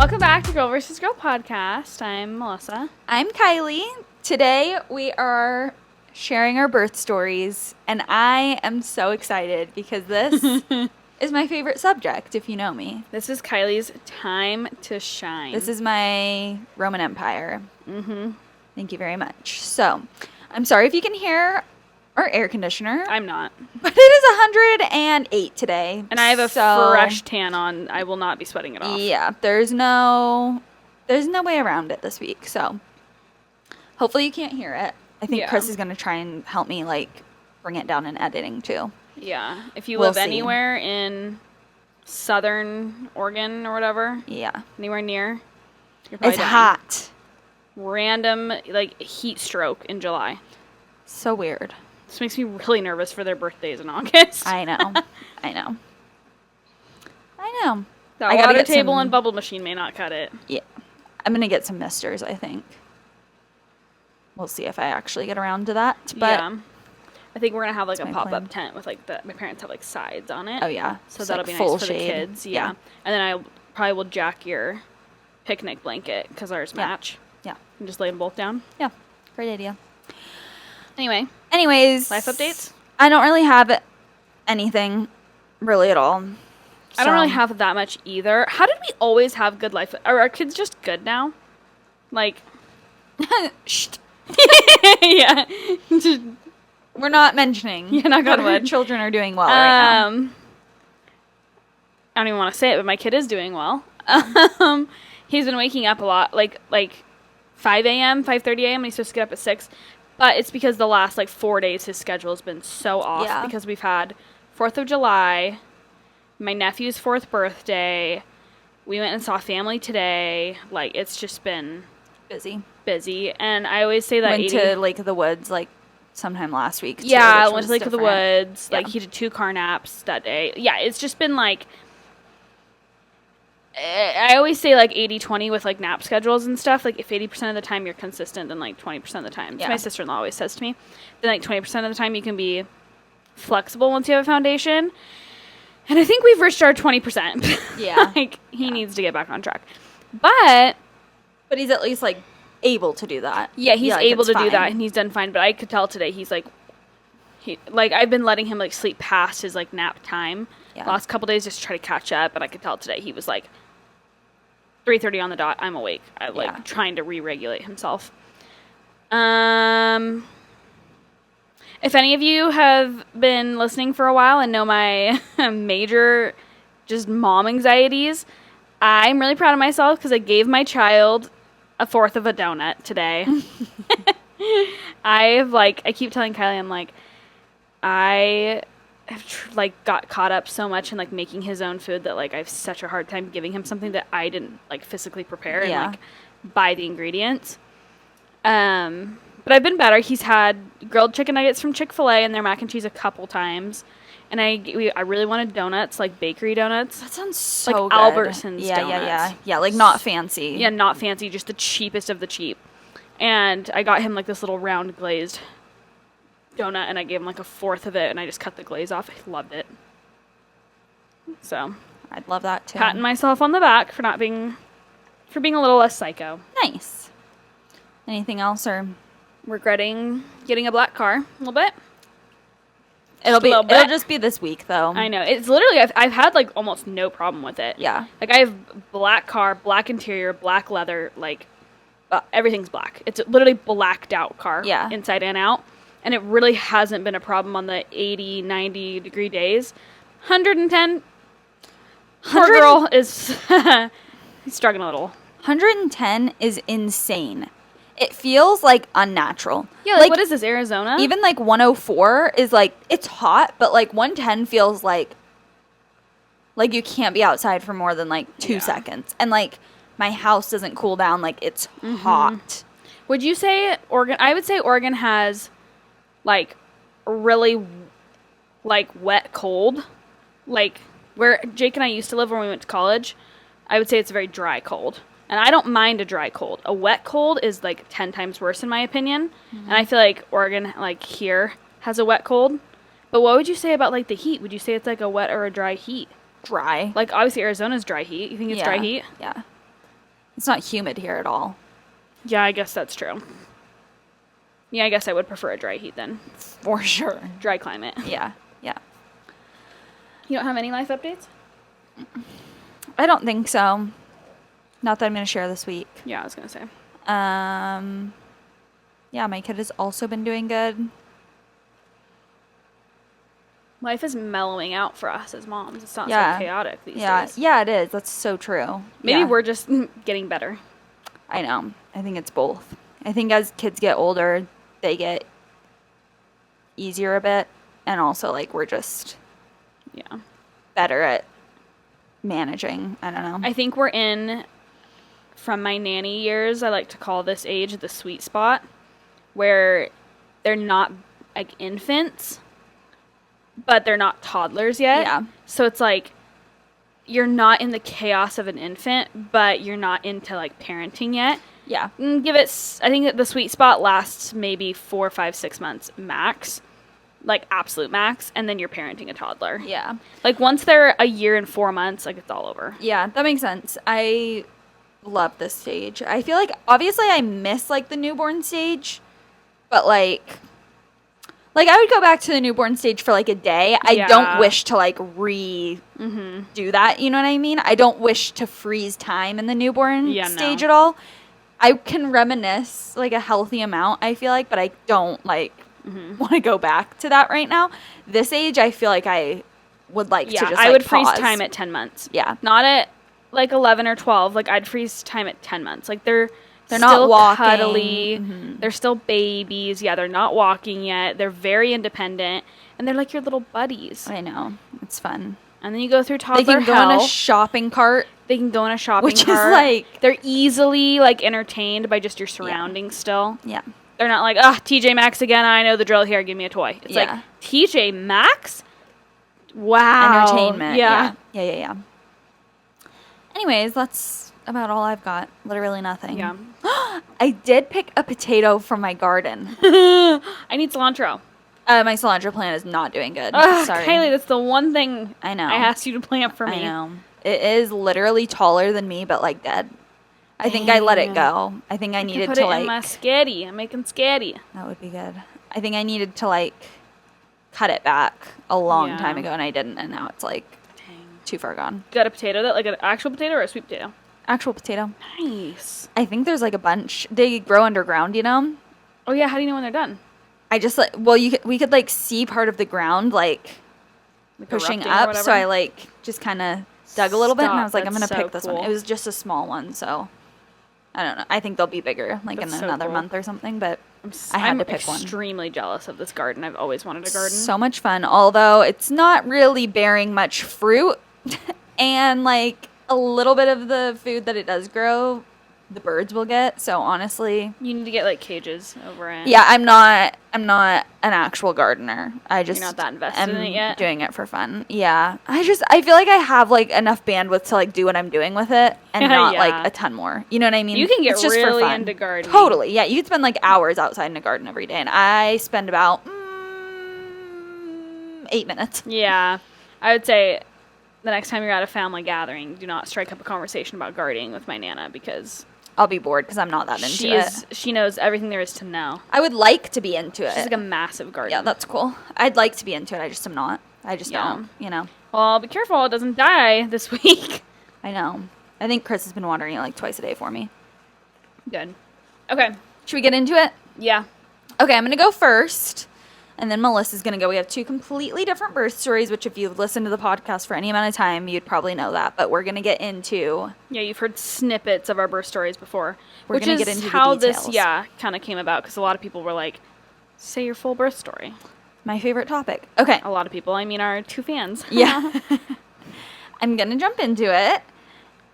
Welcome back to Girl vs. Girl podcast. I'm Melissa. I'm Kylie. Today we are sharing our birth stories, and I am so excited because this is my favorite subject, if you know me. This is Kylie's time to shine. This is my Roman Empire. Mm-hmm. Thank you very much. So, I'm sorry if you can hear our air conditioner. I'm not. But it is 108 today. And I have a fresh tan on. I will not be sweating it off. Yeah, there's no way around it this week. So, hopefully you can't hear it. I think Chris is going to try and help me, bring it down in editing, too. Yeah. If you live anywhere in southern Oregon or whatever. Yeah. Anywhere near. It's hot. Random, heat stroke in July. So weird. This makes me really nervous for their birthdays in August. I know. The water table and bubble machine may not cut it. Yeah. I'm going to get some misters, I think. We'll see if I actually get around to that. But yeah. I think we're going to have a pop-up tent with my parents have sides on it. Oh yeah. So that'll be nice for the kids. Yeah. And then I probably will jack your picnic blanket because ours match. Yeah. And just lay them both down. Yeah. Great idea. Anyways. Life updates? I don't really have anything really at all. I don't really have that much either. How did we always have good life? Are our kids just good now? Shh. Yeah. We're not mentioning. Yeah, not good. Our children are doing well right now. I don't even want to say it, but my kid is doing well. He's been waking up a lot, like 5 a.m., 5:30 a.m. He's supposed to get up at 6. But it's because the last 4 days his schedule has been so off because we've had 4th of July, my nephew's 4th birthday. We went and saw family today. It's just been busy. And I always say that went to Lake of the Woods sometime last week. Yeah, I went to Lake of the Woods. Yeah. He did 2 car naps that day. Yeah, it's just been I always say 80-20 with nap schedules and stuff. If 80% of the time you're consistent, then 20% of the time. Yeah. My sister-in-law always says to me. Then 20% of the time you can be flexible once you have a foundation. And I think we've reached our 20%. Yeah. He needs to get back on track. But he's at least able to do that. Yeah, he's able to do that and he's done fine. But I could tell today he's I've been letting him sleep past his nap time. Yeah. Last couple days just to try to catch up, and I could tell today he was 3:30 on the dot. I'm awake. I trying to re-regulate himself. If any of you have been listening for a while and know my major just mom anxieties, I'm really proud of myself because I gave my child a 1/4 of a donut today. I keep telling Kylie, I have got caught up so much in making his own food that I have such a hard time giving him something that I didn't physically prepare and buy the ingredients. But I've been better. He's had grilled chicken nuggets from Chick-fil-A and their mac and cheese a couple times. And I really wanted donuts, bakery donuts. That sounds so good. Albertsons donuts. Yeah, not fancy. Yeah, not fancy, just the cheapest of the cheap. And I got him this little round glazed donut, and I gave him a 1/4 of it, and I just cut the glaze off. I loved it. So I'd love that too. Patting myself on the back for being a little less psycho. Nice. Anything else, or regretting getting a black car a little bit? It'll just be this week though. I know. It's literally I've had almost no problem with it. Yeah. I have black car, black interior, black leather, everything's black. It's literally blacked out car. Yeah. Inside and out. And it really hasn't been a problem on the 80, 90 degree days. 110, poor girl is he's struggling a little. 110 is insane. It feels unnatural. Yeah, what is this, Arizona? Even 104 is it's hot, but 110 feels like you can't be outside for more than 2 seconds. And my house doesn't cool down, it's hot. Would you say Oregon? I would say Oregon has really wet cold, where Jake and I used to live when we went to college. I would say it's a very dry cold, and I don't mind a dry cold. A wet cold is 10 times worse in my opinion. And I feel Oregon here has a wet cold. But what would you say about the heat? Would you say it's a wet or a dry heat? Dry. Obviously Arizona's dry heat. You think it's dry heat? Yeah. It's not humid here at all. Yeah, I guess that's true. Yeah, I guess I would prefer a dry heat then. For sure. Dry climate. Yeah. Yeah. You don't have any life updates? I don't think so. Not that I'm going to share this week. Yeah, I was going to say. Yeah, my kid has also been doing good. Life is mellowing out for us as moms. It's not Yeah. so chaotic these Yeah. days. Yeah, it is. That's so true. Maybe Yeah. we're just getting better. I know. I think it's both. I think as kids get older, they get easier a bit. And also, like, we're just Yeah. better at managing. I don't know. I think we're in, from my nanny years, I like to call this age the sweet spot, where they're not like infants, but they're not toddlers yet. Yeah. So it's like, you're not in the chaos of an infant, but you're not into like parenting yet. Yeah. I think that the sweet spot lasts maybe 4, 5, 6 months max, like absolute max, and then you're parenting a toddler. Yeah. Like once they're a year and 4 months, like it's all over. Yeah, that makes sense. I love this stage. I feel like obviously I miss like the newborn stage, but like I would go back to the newborn stage for like a day. I Yeah. don't wish to like do that. You know what I mean? I don't wish to freeze time in the newborn stage no. at all. I can reminisce like a healthy amount, I feel like, but I don't like want to go back to that right now. This age, I feel like I would like to just I would freeze pause. time at 10 months. Yeah. Not at like 11 or 12. Like I'd freeze time at 10 months. Like they're not still walking. cuddly. They're still babies. Yeah, they're not walking yet. They're very independent. And they're like your little buddies. I know. It's fun. And then you go through toddler They can go hell. in a shopping cart. They can go in a shopping Which is cart. like- they're easily like entertained by just your surroundings still. Yeah. They're not like, TJ Maxx again. I know the drill here. Give me a toy. It's like, TJ Maxx? Wow. Entertainment. Yeah. Yeah. Anyways, that's about all I've got. Literally nothing. Yeah. I did pick a potato from my garden. I need cilantro. My cilantro plant is not doing good. Ugh, Sorry. Kylie, that's the one thing I know. I asked you to plant for me. I know. It is literally taller than me, but like dead. I think I let it go. I think I needed put to it like. in my sketty. I'm making sketty. That would be good. I think I needed to like cut it back a long time ago, and I didn't, and now it's like too far gone. Got a potato that like an actual potato or a sweet potato? Actual potato. Nice. I think there's like a bunch. They grow underground, you know. Oh yeah, how do you know when they're done? I just like we could like see part of the ground like pushing erupting or up, whatever? so I like just kind of dug a little bit, and I Stop, was like, I'm gonna that's so pick this cool. one. It was just a small one, so I don't know. I think they'll be bigger like That's in so another cool. month or something, but I had to pick one. I'm extremely jealous of this garden. I've always wanted a garden. So much fun, although it's not really bearing much fruit, and like a little bit of the food that it does grow, the birds will get. So honestly, You need to get like cages over it. yeah, I'm not an actual gardener. I just not that invested am in it yet? doing it for fun. Yeah, I feel like I have like enough bandwidth to like do what I'm doing with it, and not Yeah. like a ton more. You know what I mean? You can get It's just for really fun. into gardening. Totally, yeah. You could spend like hours outside in a garden every day, and I spend about 8 minutes. Yeah. I would say the next time you're at a family gathering, do not strike up a conversation about gardening with my Nana because I'll be bored because I'm not that into it. she knows everything there is to know. I would like to be into it. She's like a massive garden. Yeah, that's cool. I'd like to be into it. I just am not. I just Yeah. don't. You know. Well, be careful it doesn't die this week. I know. I think Chris has been watering it like twice a day for me. Good. Okay. Should we get into it? Yeah. Okay, I'm going to go first, and then Melissa's going to go. We have 2 completely different birth stories, which if you've listened to the podcast for any amount of time, you'd probably know that. But we're going to get into... Yeah, you've heard snippets of our birth stories before. We're which gonna is get into the how details. this, kind of came about because a lot of people were like, say your full birth story. my favorite topic. Okay. A lot of people, I mean, our 2 fans. Yeah. I'm going to jump into it.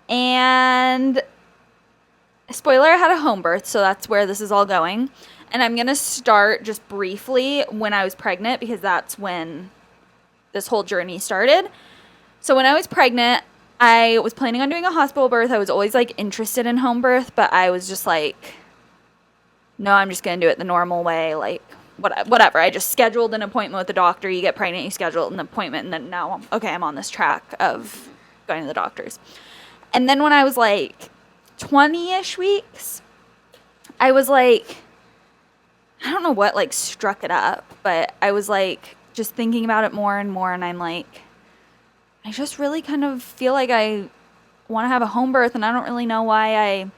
And spoiler, I had a home birth, so that's where this is all going. And I'm going to start just briefly when I was pregnant because that's when this whole journey started. So when I was pregnant, I was planning on doing a hospital birth. I was always like interested in home birth, but I was just like, no, I'm just going to do it the normal way. Like, whatever. I just scheduled an appointment with the doctor. You get pregnant, you schedule an appointment, and then now, okay, I'm on this track of going to the doctors. And then when I was like 20-ish weeks, I was like, I don't know what like struck it up, but I was like just thinking about it more and more, and I'm like, I just really kind of feel like I want to have a home birth, and I don't really know why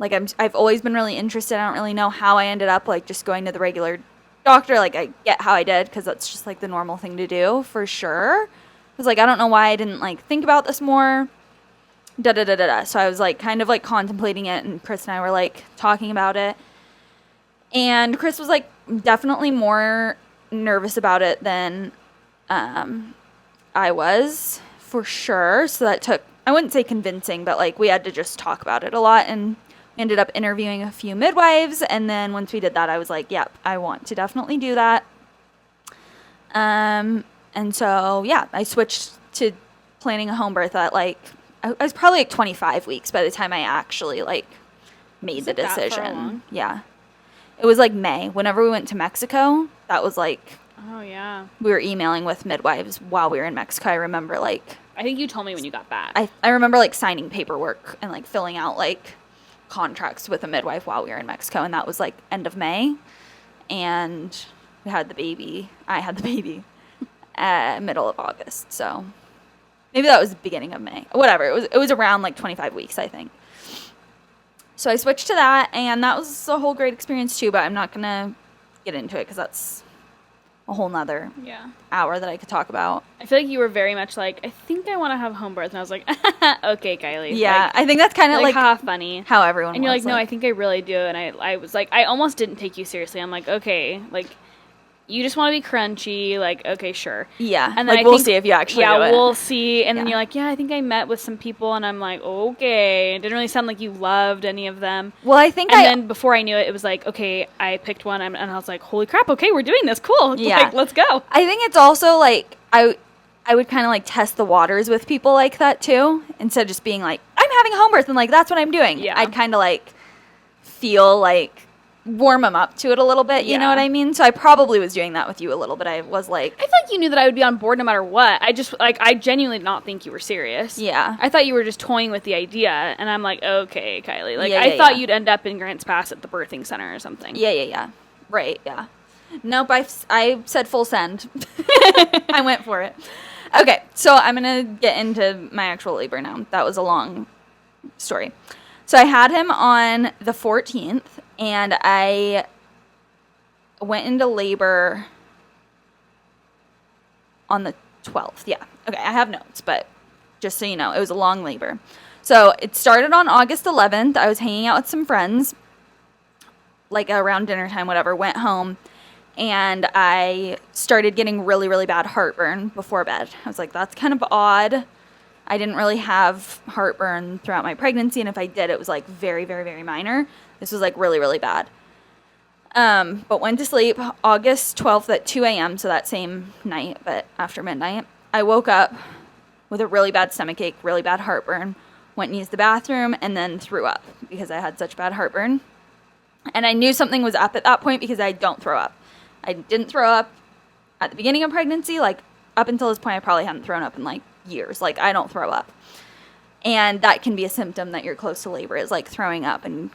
I've always been really interested. I don't really know how I ended up like just going to the regular doctor. Like, I get how I did, because that's just like the normal thing to do for sure. I was like, I don't know why I didn't like think about this more. So I was like kind of like contemplating it, and Chris and I were like talking about it. And Chris was like definitely more nervous about it than I was, for sure. So that took, I wouldn't say convincing, but like we had to just talk about it a lot, and we ended up interviewing a few midwives. And then once we did that, I was like, yep, I want to definitely do that. And so, yeah, I switched to planning a home birth at like, I was probably like 25 weeks by the time I actually like made the decision. Yeah. It was like May. Whenever we went to Mexico, that was like, oh yeah, we were emailing with midwives while we were in Mexico. I remember like, I think you told me when you got back. I remember like signing paperwork and like filling out like contracts with a midwife while we were in Mexico, and that was like end of May, and we had the baby. I had the baby middle of August, so maybe that was the beginning of May. Whatever, it was around like 25 weeks, I think. So I switched to that, and that was a whole great experience too, but I'm not gonna get into it because that's a whole nother hour that I could talk about. I feel like you were very much like, I think I want to have home birth, and I was like, okay, Kylie. Yeah, like, I think that's kind of like ha, funny how everyone. And you're was, like, no, I think I really do, and I was like, I almost didn't take you seriously. I'm like, okay, like, you just want to be crunchy, like, okay, sure. Yeah, and then like, we'll see if you actually do it. We'll see. And then you're like, yeah, I think I met with some people, and I'm like, okay. It didn't really sound like you loved any of them. Well, I think and then before I knew it, it was like, okay, I picked one, and I was like, holy crap, okay, we're doing this, cool. Yeah. Like, let's go. I think it's also, like, I would kind of, like, test the waters with people like that, too, instead of just being like, I'm having a home birth, and, like, that's what I'm doing. Yeah. I'd kind of, like, feel, like, warm them up to it a little bit, you know what I mean? So I probably was doing that with you a little bit. I was like, I feel like you knew that I would be on board no matter what. I just, like, I genuinely did not think you were serious. Yeah. I thought you were just toying with the idea, and I'm like, okay, Kylie. Like, I thought you'd end up in Grants Pass at the birthing center or something. Yeah. Right, yeah. Nope, I said full send. I went for it. Okay, so I'm going to get into my actual labor now. That was a long story. So I had him on the 14th, and I went into labor on the 12th. Yeah. Okay, I have notes, but just so you know, it was a long labor. So it started on August 11th. I was hanging out with some friends, like around dinner time, whatever, went home, and I started getting really, really bad heartburn before bed. I was like, that's kind of odd. I didn't really have heartburn throughout my pregnancy, and if I did, it was like very, very, very minor. This was like really, really bad. But went to sleep August 12th at 2 a.m., so that same night, but after midnight. I woke up with a really bad stomachache, really bad heartburn, went and used the bathroom, and then threw up because I had such bad heartburn. And I knew something was up at that point because I don't throw up. I didn't throw up at the beginning of pregnancy. Like, up until this point, I probably hadn't thrown up in like years. Like, I don't throw up. And that can be a symptom that you're close to labor, is like throwing up and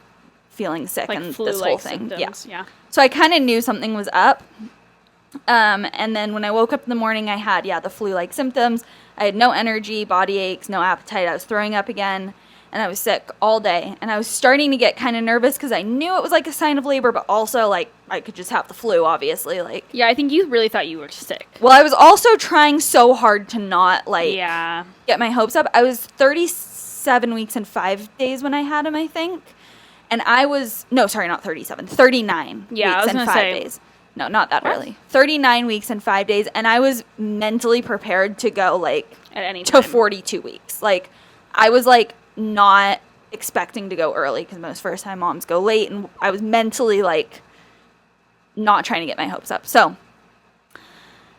feeling sick, like, and this whole thing. Yeah. So I kind of knew something was up. And then when I woke up in the morning, I had, the flu-like symptoms. I had no energy, body aches, no appetite. I was throwing up again, and I was sick all day. And I was starting to get kind of nervous because I knew it was like a sign of labor, but also like I could just have the flu, obviously. Like, yeah, I think you really thought you were sick. Well, I was also trying so hard to not like get my hopes up. I was 37 weeks and 5 days when I had him, I think. And I was, no, sorry, not 37, 39 weeks and 5 days. No, not that early. 39 weeks and 5 days. And I was mentally prepared to go like at any time. To 42 weeks. Like, I was like not expecting to go early because most first time moms go late. And I was mentally like not trying to get my hopes up. So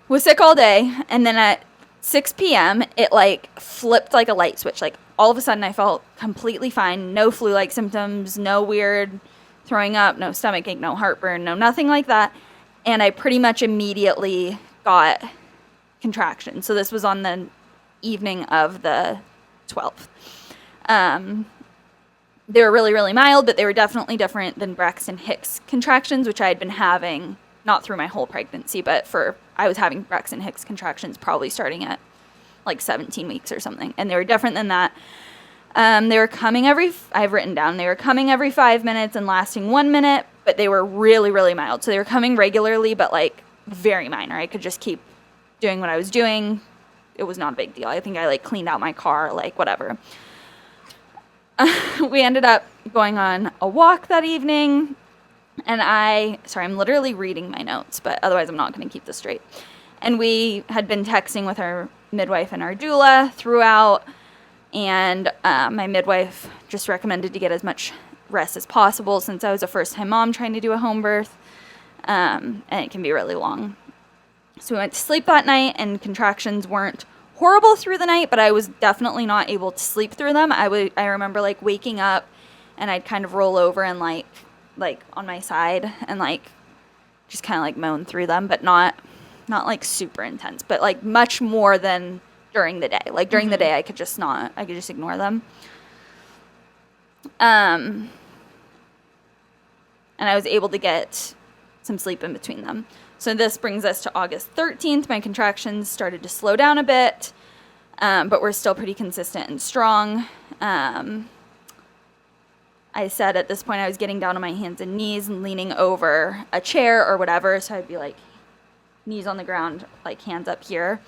was sick all day. And then at 6 p.m., it like flipped like a light switch. Like, all of a sudden I felt completely fine. No flu-like symptoms, no weird throwing up, no stomach ache, no heartburn, no nothing like that. And I pretty much immediately got contractions. So this was on the evening of the 12th. And then at 6 p.m., it like flipped like a light switch. Like, all of a sudden I felt completely fine. No flu-like symptoms, no weird throwing up, no nothing like that. And I pretty much immediately got contractions. So this was on the evening of the 12th. And then at 6 p.m., it like flipped like a light switch. Like, all of a sudden I felt completely fine. No flu-like symptoms, no weird throwing up, no nothing like that. And I pretty much immediately got They were really, really mild, but they were definitely different than Braxton Hicks contractions, which I had been having, not through my whole pregnancy, but I was having Braxton Hicks contractions probably starting at like 17 weeks or something. And they were different than that. They were coming I've written down, they were coming every 5 minutes and lasting 1 minute, but they were really, really mild. So they were coming regularly, but like very minor. I could just keep doing what I was doing. It was not a big deal. I think I like cleaned out my car, like whatever. We ended up going on a walk that evening, and I'm literally reading my notes, but otherwise I'm not going to keep this straight. And we had been texting with our midwife and our doula throughout, and my midwife just recommended to get as much rest as possible since I was a first-time mom trying to do a home birth, and it can be really long. So we went to sleep that night, and contractions weren't horrible through the night, but I was definitely not able to sleep through them. I remember like waking up, and I'd kind of roll over and like on my side and like just kind of like moan through them, but not like super intense, but like much more than during the day. Like during the day, I could just ignore them. And I was able to get some sleep in between them. So this brings us to August 13th. My contractions started to slow down a bit, but we're still pretty consistent and strong. I said at this point I was getting down on my hands and knees and leaning over a chair or whatever, so I'd be like knees on the ground, like hands up here,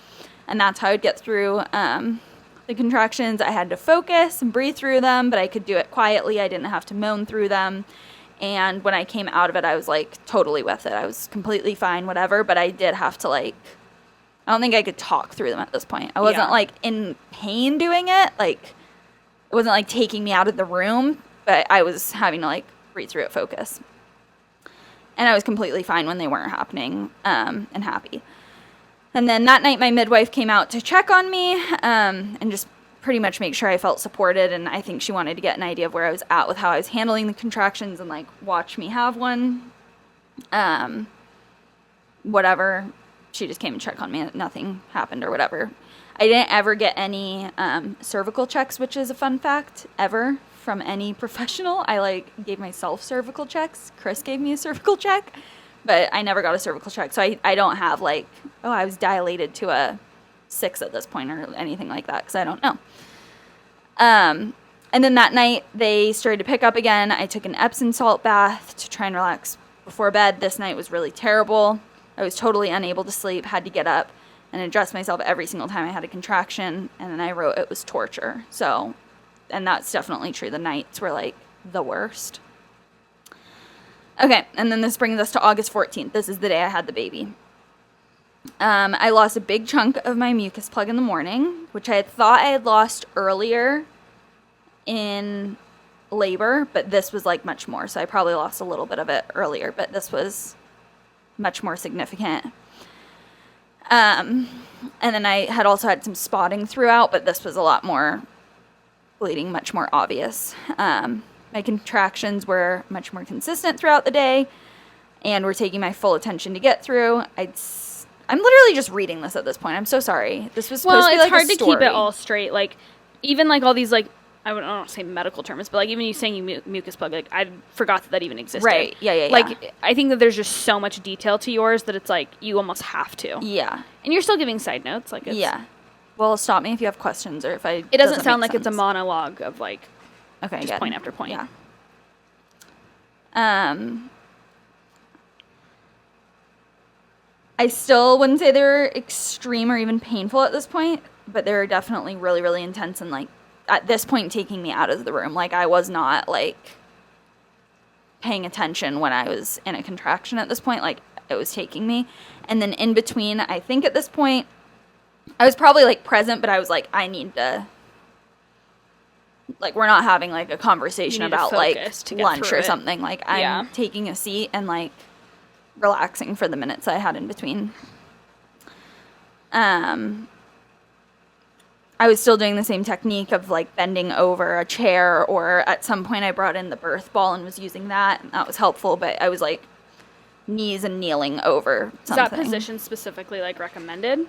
and that's how I'd get through the contractions. I had to focus and breathe through them, but I could do it quietly. I didn't have to moan through them. And when I came out of it, I was, like, totally with it. I was completely fine, whatever. But I did have to, like, I don't think I could talk through them at this point. I wasn't, like, in pain doing it. Like, it wasn't, like, taking me out of the room. But I was having to, like, breathe through it, focus. And I was completely fine when they weren't happening and happy. And then that night, my midwife came out to check on me and just pretty much make sure I felt supported, and I think she wanted to get an idea of where I was at with how I was handling the contractions and like watch me have one. Whatever. She just came and checked on me. Nothing happened or whatever. I didn't ever get any cervical checks, which is a fun fact, ever, from any professional. I like gave myself cervical checks. Chris gave me a cervical check, but I never got a cervical check. So I don't have like, oh, I was dilated to a 6 at this point or anything like that, because I don't know. And then that night they started to pick up again. I took an Epsom salt bath to try and relax before bed. This night was really terrible. I was totally unable to sleep, had to get up and adjust myself every single time I had a contraction, and then I wrote it was torture. So, and that's definitely true. The nights were like the worst. Okay, and then this brings us to August 14th. This is the day I had the baby. I lost a big chunk of my mucus plug in the morning, which I had thought I had lost earlier in labor, but this was like much more. So I probably lost a little bit of it earlier, but this was much more significant. And then I had also had some spotting throughout, but this was a lot more bleeding, much more obvious. My contractions were much more consistent throughout the day and were taking my full attention to get through. I'm literally just reading this at this point. I'm so sorry. This was supposed to be like a story. Well, it's hard to keep it all straight. Like, even like all these like, I don't want to say medical terms, but like even you saying mucus plug, like I forgot that even existed. Right. Yeah. Like, I think that there's just so much detail to yours that it's like you almost have to. Yeah. And you're still giving side notes. Like, it's, yeah. Well, stop me if you have questions or if I. It doesn't sound like it's a monologue of like, okay, just point after point. Yeah. I still wouldn't say they were extreme or even painful at this point, but they were definitely really, really intense and, like, at this point taking me out of the room. Like, I was not, like, paying attention when I was in a contraction at this point. Like, it was taking me. And then in between, I think at this point, I was probably, like, present, but I was like, I need to, like, we're not having, like, a conversation about, like, lunch or something. Like, I'm taking a seat and, like, relaxing for the minutes I had in between. I was still doing the same technique of like bending over a chair, or at some point I brought in the birth ball and was using that, and that was helpful, but I was like knees and kneeling over something. Is that position specifically like recommended?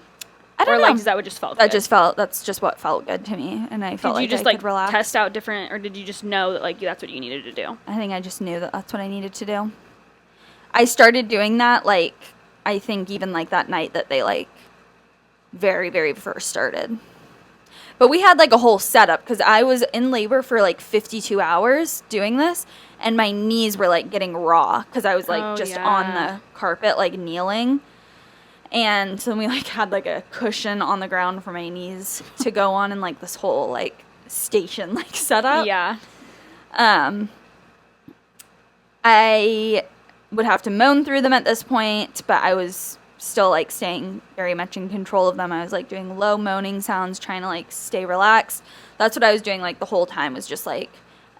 I don't or know. like is that what just felt good? That's just what felt good to me, and I felt Did you like just I like could relax. test out different, or did you just know that like that's what you needed to do? I think I just knew that that's what I needed to do. I started doing that, like, I think even like that night that they like very, very first started. But we had like a whole setup because I was in labor for like 52 hours doing this, and my knees were like getting raw because I was like on the carpet, like kneeling. And so we like had like a cushion on the ground for my knees to go on, and like this whole like station like setup. Yeah. I would have to moan through them at this point, but I was still like staying very much in control of them. I was like doing low moaning sounds, trying to like stay relaxed. That's what I was doing like the whole time, was just like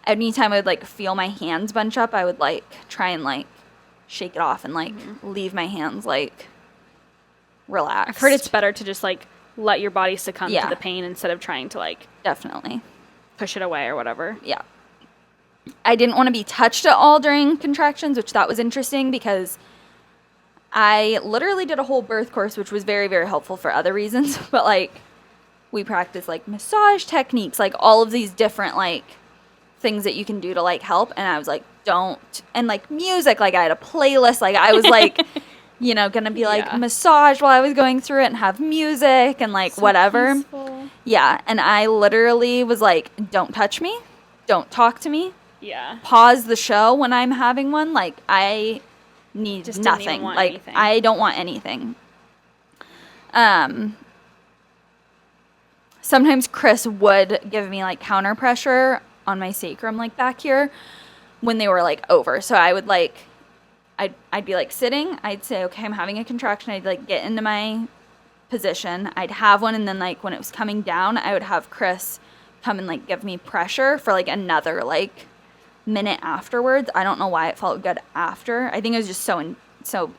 anytime I would like feel my hands bunch up, I would like try and like shake it off and like leave my hands like relaxed. I've heard it's better to just like let your body succumb Yeah. to the pain instead of trying to like Definitely. push it away or whatever. Yeah. I didn't want to be touched at all during contractions, which that was interesting because I literally did a whole birth course, which was very, very helpful for other reasons. But like we practiced like massage techniques, like all of these different like things that you can do to like help. And I was like, don't. And like music, like I had a playlist, like I was like, you know, gonna be like massage while I was going through it and have music and like so whatever. Peaceful. Yeah. And I literally was like, don't touch me. Don't talk to me. Yeah. Pause the show when I'm having one. Like I need just nothing. Like anything. I don't want anything. Sometimes Chris would give me like counter pressure on my sacrum, like back here, when they were like over. So I would like, I'd be like sitting. I'd say, okay, I'm having a contraction. I'd like get into my position. I'd have one, and then like when it was coming down, I would have Chris come and like give me pressure for like another like minute afterwards. I don't know why it felt good after. I think it was just so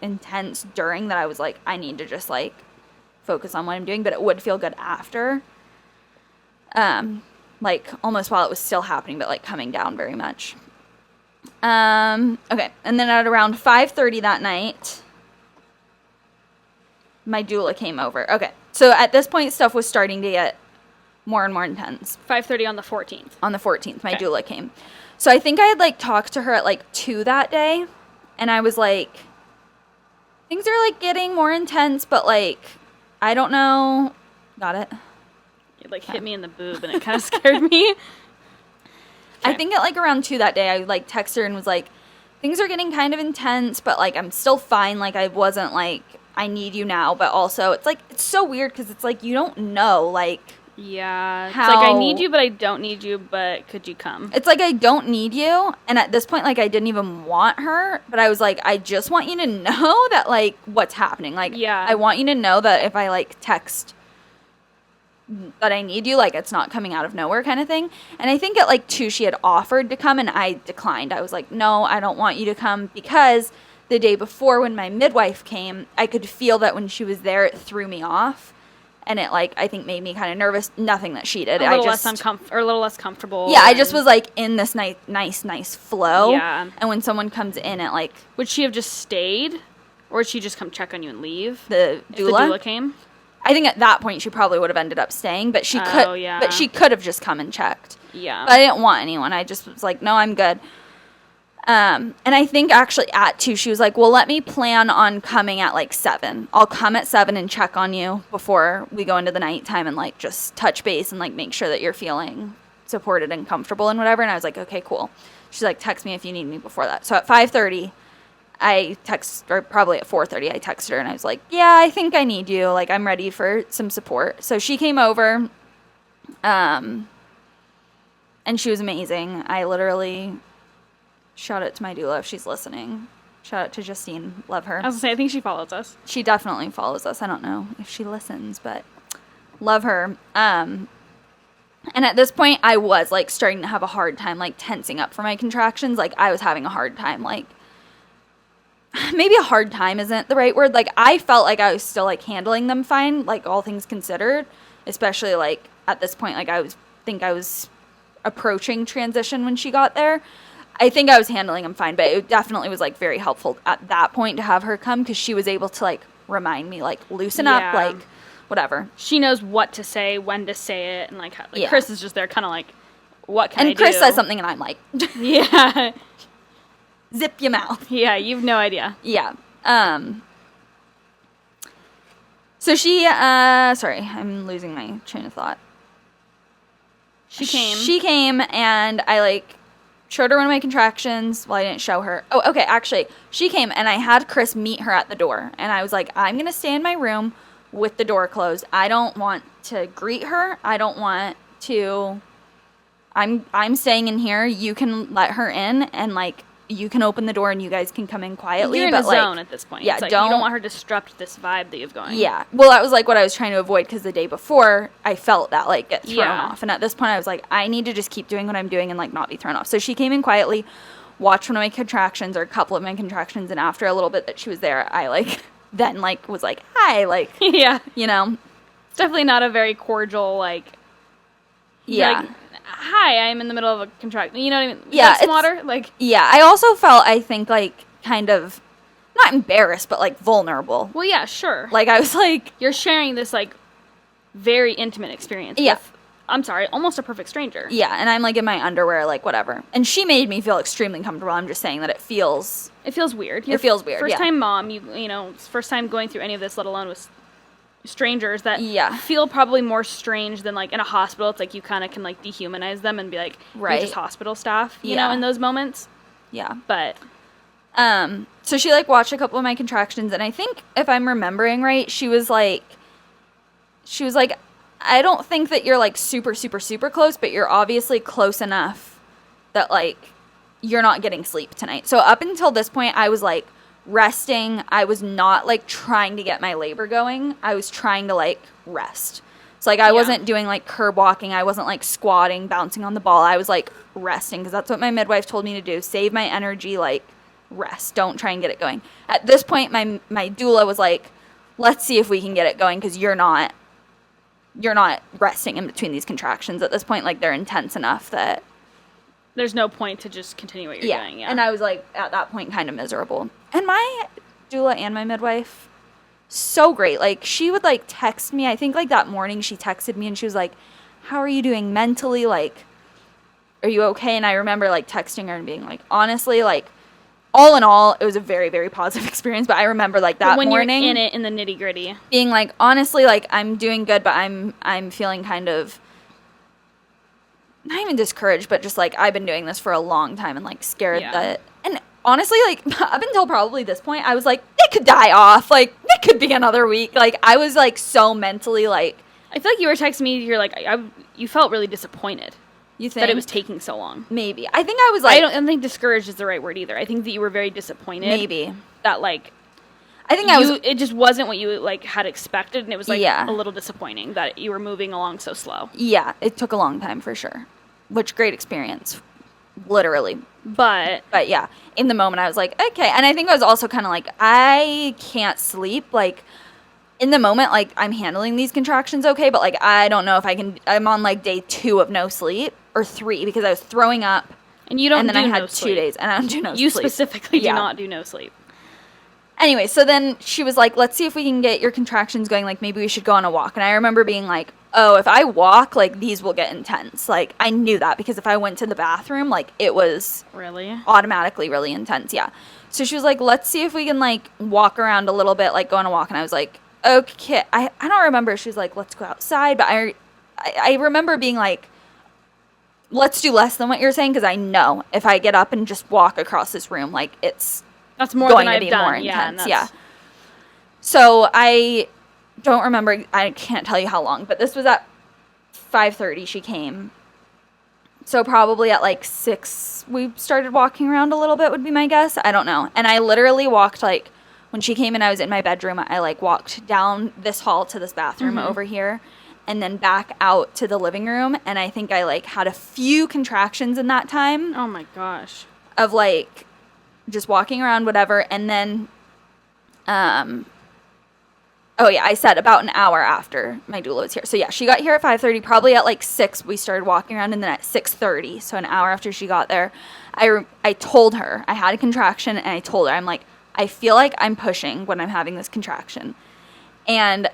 intense during that I was like, I need to just like focus on what I'm doing, but it would feel good after. Like almost while it was still happening, but like coming down very much. Okay. And then at around 5:30 that night, my doula came over. Okay. So at this point, stuff was starting to get more and more intense. 5:30 on the 14th. On the 14th, my doula came. So I think I had like talked to her at like 2 that day, and I was like, things are like getting more intense, but like, I don't know. Got it? It like hit me in the boob, and it kind of scared me. Okay. I think at like around 2 that day, I like texted her and was like, things are getting kind of intense, but like I'm still fine. Like I wasn't like, I need you now, but also it's like, it's so weird because it's like you don't know like. Yeah. It's like, I need you, but I don't need you, but could you come? It's like, I don't need you. And at this point, like, I didn't even want her. But I was like, I just want you to know that, like, what's happening. Like, yeah. I want you to know that if I, like, text that I need you, like, it's not coming out of nowhere kind of thing. And I think at, like, 2, she had offered to come, and I declined. I was like, no, I don't want you to come, because the day before when my midwife came, I could feel that when she was there, it threw me off. And it, like, I think made me kind of nervous. Nothing that she did. A little less comfortable. Yeah, I just was, like, in this nice flow. Yeah. And when someone comes in, it, like... Would she have just stayed? Or would she just come check on you and leave? The doula? If the doula came? I think at that point, she probably would have ended up staying. But she could... Oh, yeah. But she could have just come and checked. Yeah. But I didn't want anyone. I just was like, no, I'm good. And I think actually at 2, she was like, well, let me plan on coming at like 7. I'll come at 7 and check on you before we go into the nighttime and like just touch base and like make sure that you're feeling supported and comfortable and whatever. And I was like, okay, cool. She's like, text me if you need me before that. So at 5:30, or probably at 4:30, I texted her and I was like, yeah, I think I need you. Like, I'm ready for some support. So she came over, and she was amazing. I literally... Shout out to my doula if she's listening. Shout out to Justine. Love her. I was going to say, I think she follows us. She definitely follows us. I don't know if she listens, but love her. And at this point, I was, like, starting to have a hard time, like, tensing up for my contractions. Like, I was having a hard time, like, maybe a hard time isn't the right word. Like, I felt like I was still, like, handling them fine, like, all things considered. Especially, like, at this point, like, I was approaching transition when she got there. I think I was handling them fine, but it definitely was, like, very helpful at that point to have her come, because she was able to, like, remind me, like, loosen up, like, whatever. She knows what to say, when to say it, and like, how, like Yeah. Chris is just there kind of like, what can I do? And Chris says something and I'm like, Yeah. zip your mouth. Yeah, you've no idea. Yeah. So she, sorry, I'm losing my train of thought. She came. She came and I like showed her one of my contractions. Well, I didn't show her. Oh, okay. Actually, she came and I had Chris meet her at the door. And I was like, I'm going to stay in my room with the door closed. I don't want to greet her. I don't want to, I'm staying in here. You can let her in and like, you can open the door and you guys can come in quietly. You're in but a like, zone at this point. Yeah, It's like, don't, you don't want her to disrupt this vibe that you've going. Yeah. Well, that was like what I was trying to avoid because the day before I felt that like get thrown off. And at this point I was like, I need to just keep doing what I'm doing and like not be thrown off. So she came in quietly, watched one of my contractions or a couple of my contractions. And after a little bit that she was there, I like then like was like, hi, like, Yeah. you know, It's definitely not a very cordial, like, yeah. like, hi, I'm in the middle of a contract. You know what I mean? Yeah, Like some it's- water? Like, Yeah. I also felt, I think like kind of not embarrassed, but like vulnerable. well, yeah, sure. Like I was like, You're sharing this, like, very intimate experience Yeah. with, I'm sorry, almost a perfect stranger. yeah. And I'm like in my underwear, like whatever. And she made me feel extremely comfortable. I'm just saying that it feels, It feels weird. It feels weird, First yeah. time mom, you know, first time going through any of this, let alone with strangers that Yeah. feel probably more strange than like in a hospital. It's like you kind of can like dehumanize them and be like, Right. you're just hospital staff, you Yeah. know, in those moments. yeah. But So she like watched a couple of my contractions and I think if I'm remembering right, she was like, I don't think that you're like super, super, super close, but you're obviously close enough that like you're not getting sleep tonight. So up until this point, I was like resting. I was not like trying to get my labor going. I was trying to like rest. So like I wasn't doing like curb walking. I wasn't like squatting, bouncing on the ball. I was like resting because that's what my midwife told me to do. Save my energy, like rest. Don't try and get it going. At this point, my doula was like, let's see if we can get it going because you're not resting in between these contractions. At this point, like they're intense enough that there's no point to just continue what you're doing. Yeah. And I was like at that point kind of miserable. And my doula and my midwife, so great. Like she would like text me. I think like that morning she texted me and she was like, how are you doing mentally? Like, are you okay? And I remember like texting her and being like, honestly, like all in all, it was a very, very positive experience. But I remember like that when morning you're in it, in the nitty gritty, being like, honestly, like I'm doing good, but I'm feeling kind of not even discouraged, but just like I've been doing this for a long time and like scared that. And honestly, like up until probably this point, I was like, it could die off. Like it could be another week. Like I was like so mentally like. I feel like you were texting me. You're like, you felt really disappointed. You think that it was taking so long? Maybe. I think I was like. I don't think discouraged is the right word either. I think that you were very disappointed. Maybe that like. I think I was. It just wasn't what you like had expected, and it was like Yeah. a little disappointing that you were moving along so slow. Yeah, it took a long time for sure. Which great experience, literally. But yeah, in the moment I was like, okay. And I think I was also kind of like, I can't sleep. Like in the moment, like I'm handling these contractions okay, but like I don't know if I can. I'm on like day 2 of no sleep or 3 because I was throwing up. And you don't. And then do I had no 2 sleep. days, and I don't do no You sleep. specifically do Yeah. not do no sleep. Anyway, so then she was like, let's see if we can get your contractions going. Like, maybe we should go on a walk. And I remember being like, oh, if I walk, like, these will get intense. Like, I knew that because if I went to the bathroom, like, it was Really? automatically really intense. Yeah. So she was like, let's see if we can, like, walk around a little bit, like, go on a walk. And I was like, okay. I don't remember. She was like, let's go outside. But I remember being like, let's do less than what you're saying because I know if I get up and just walk across this room, like, it's That's more going than to I've be done. more Yeah, intense. Yeah. So I don't remember. I can't tell you how long, but this was at 5:30. She came. So probably at like 6, we started walking around a little bit would be my guess. I don't know. And I literally walked like when she came in, I was in my bedroom. I like walked down this hall to this bathroom over here and then back out to the living room. And I think I like had a few contractions in that time Oh my gosh. of like just walking around, whatever. And then, oh yeah, I said about an hour after my doula was here. So yeah, she got here at 5:30. Probably at like 6, we started walking around, and then at 6:30, so an hour after she got there, I told her I had a contraction, and I told her, I'm like, I feel like I'm pushing when I'm having this contraction, and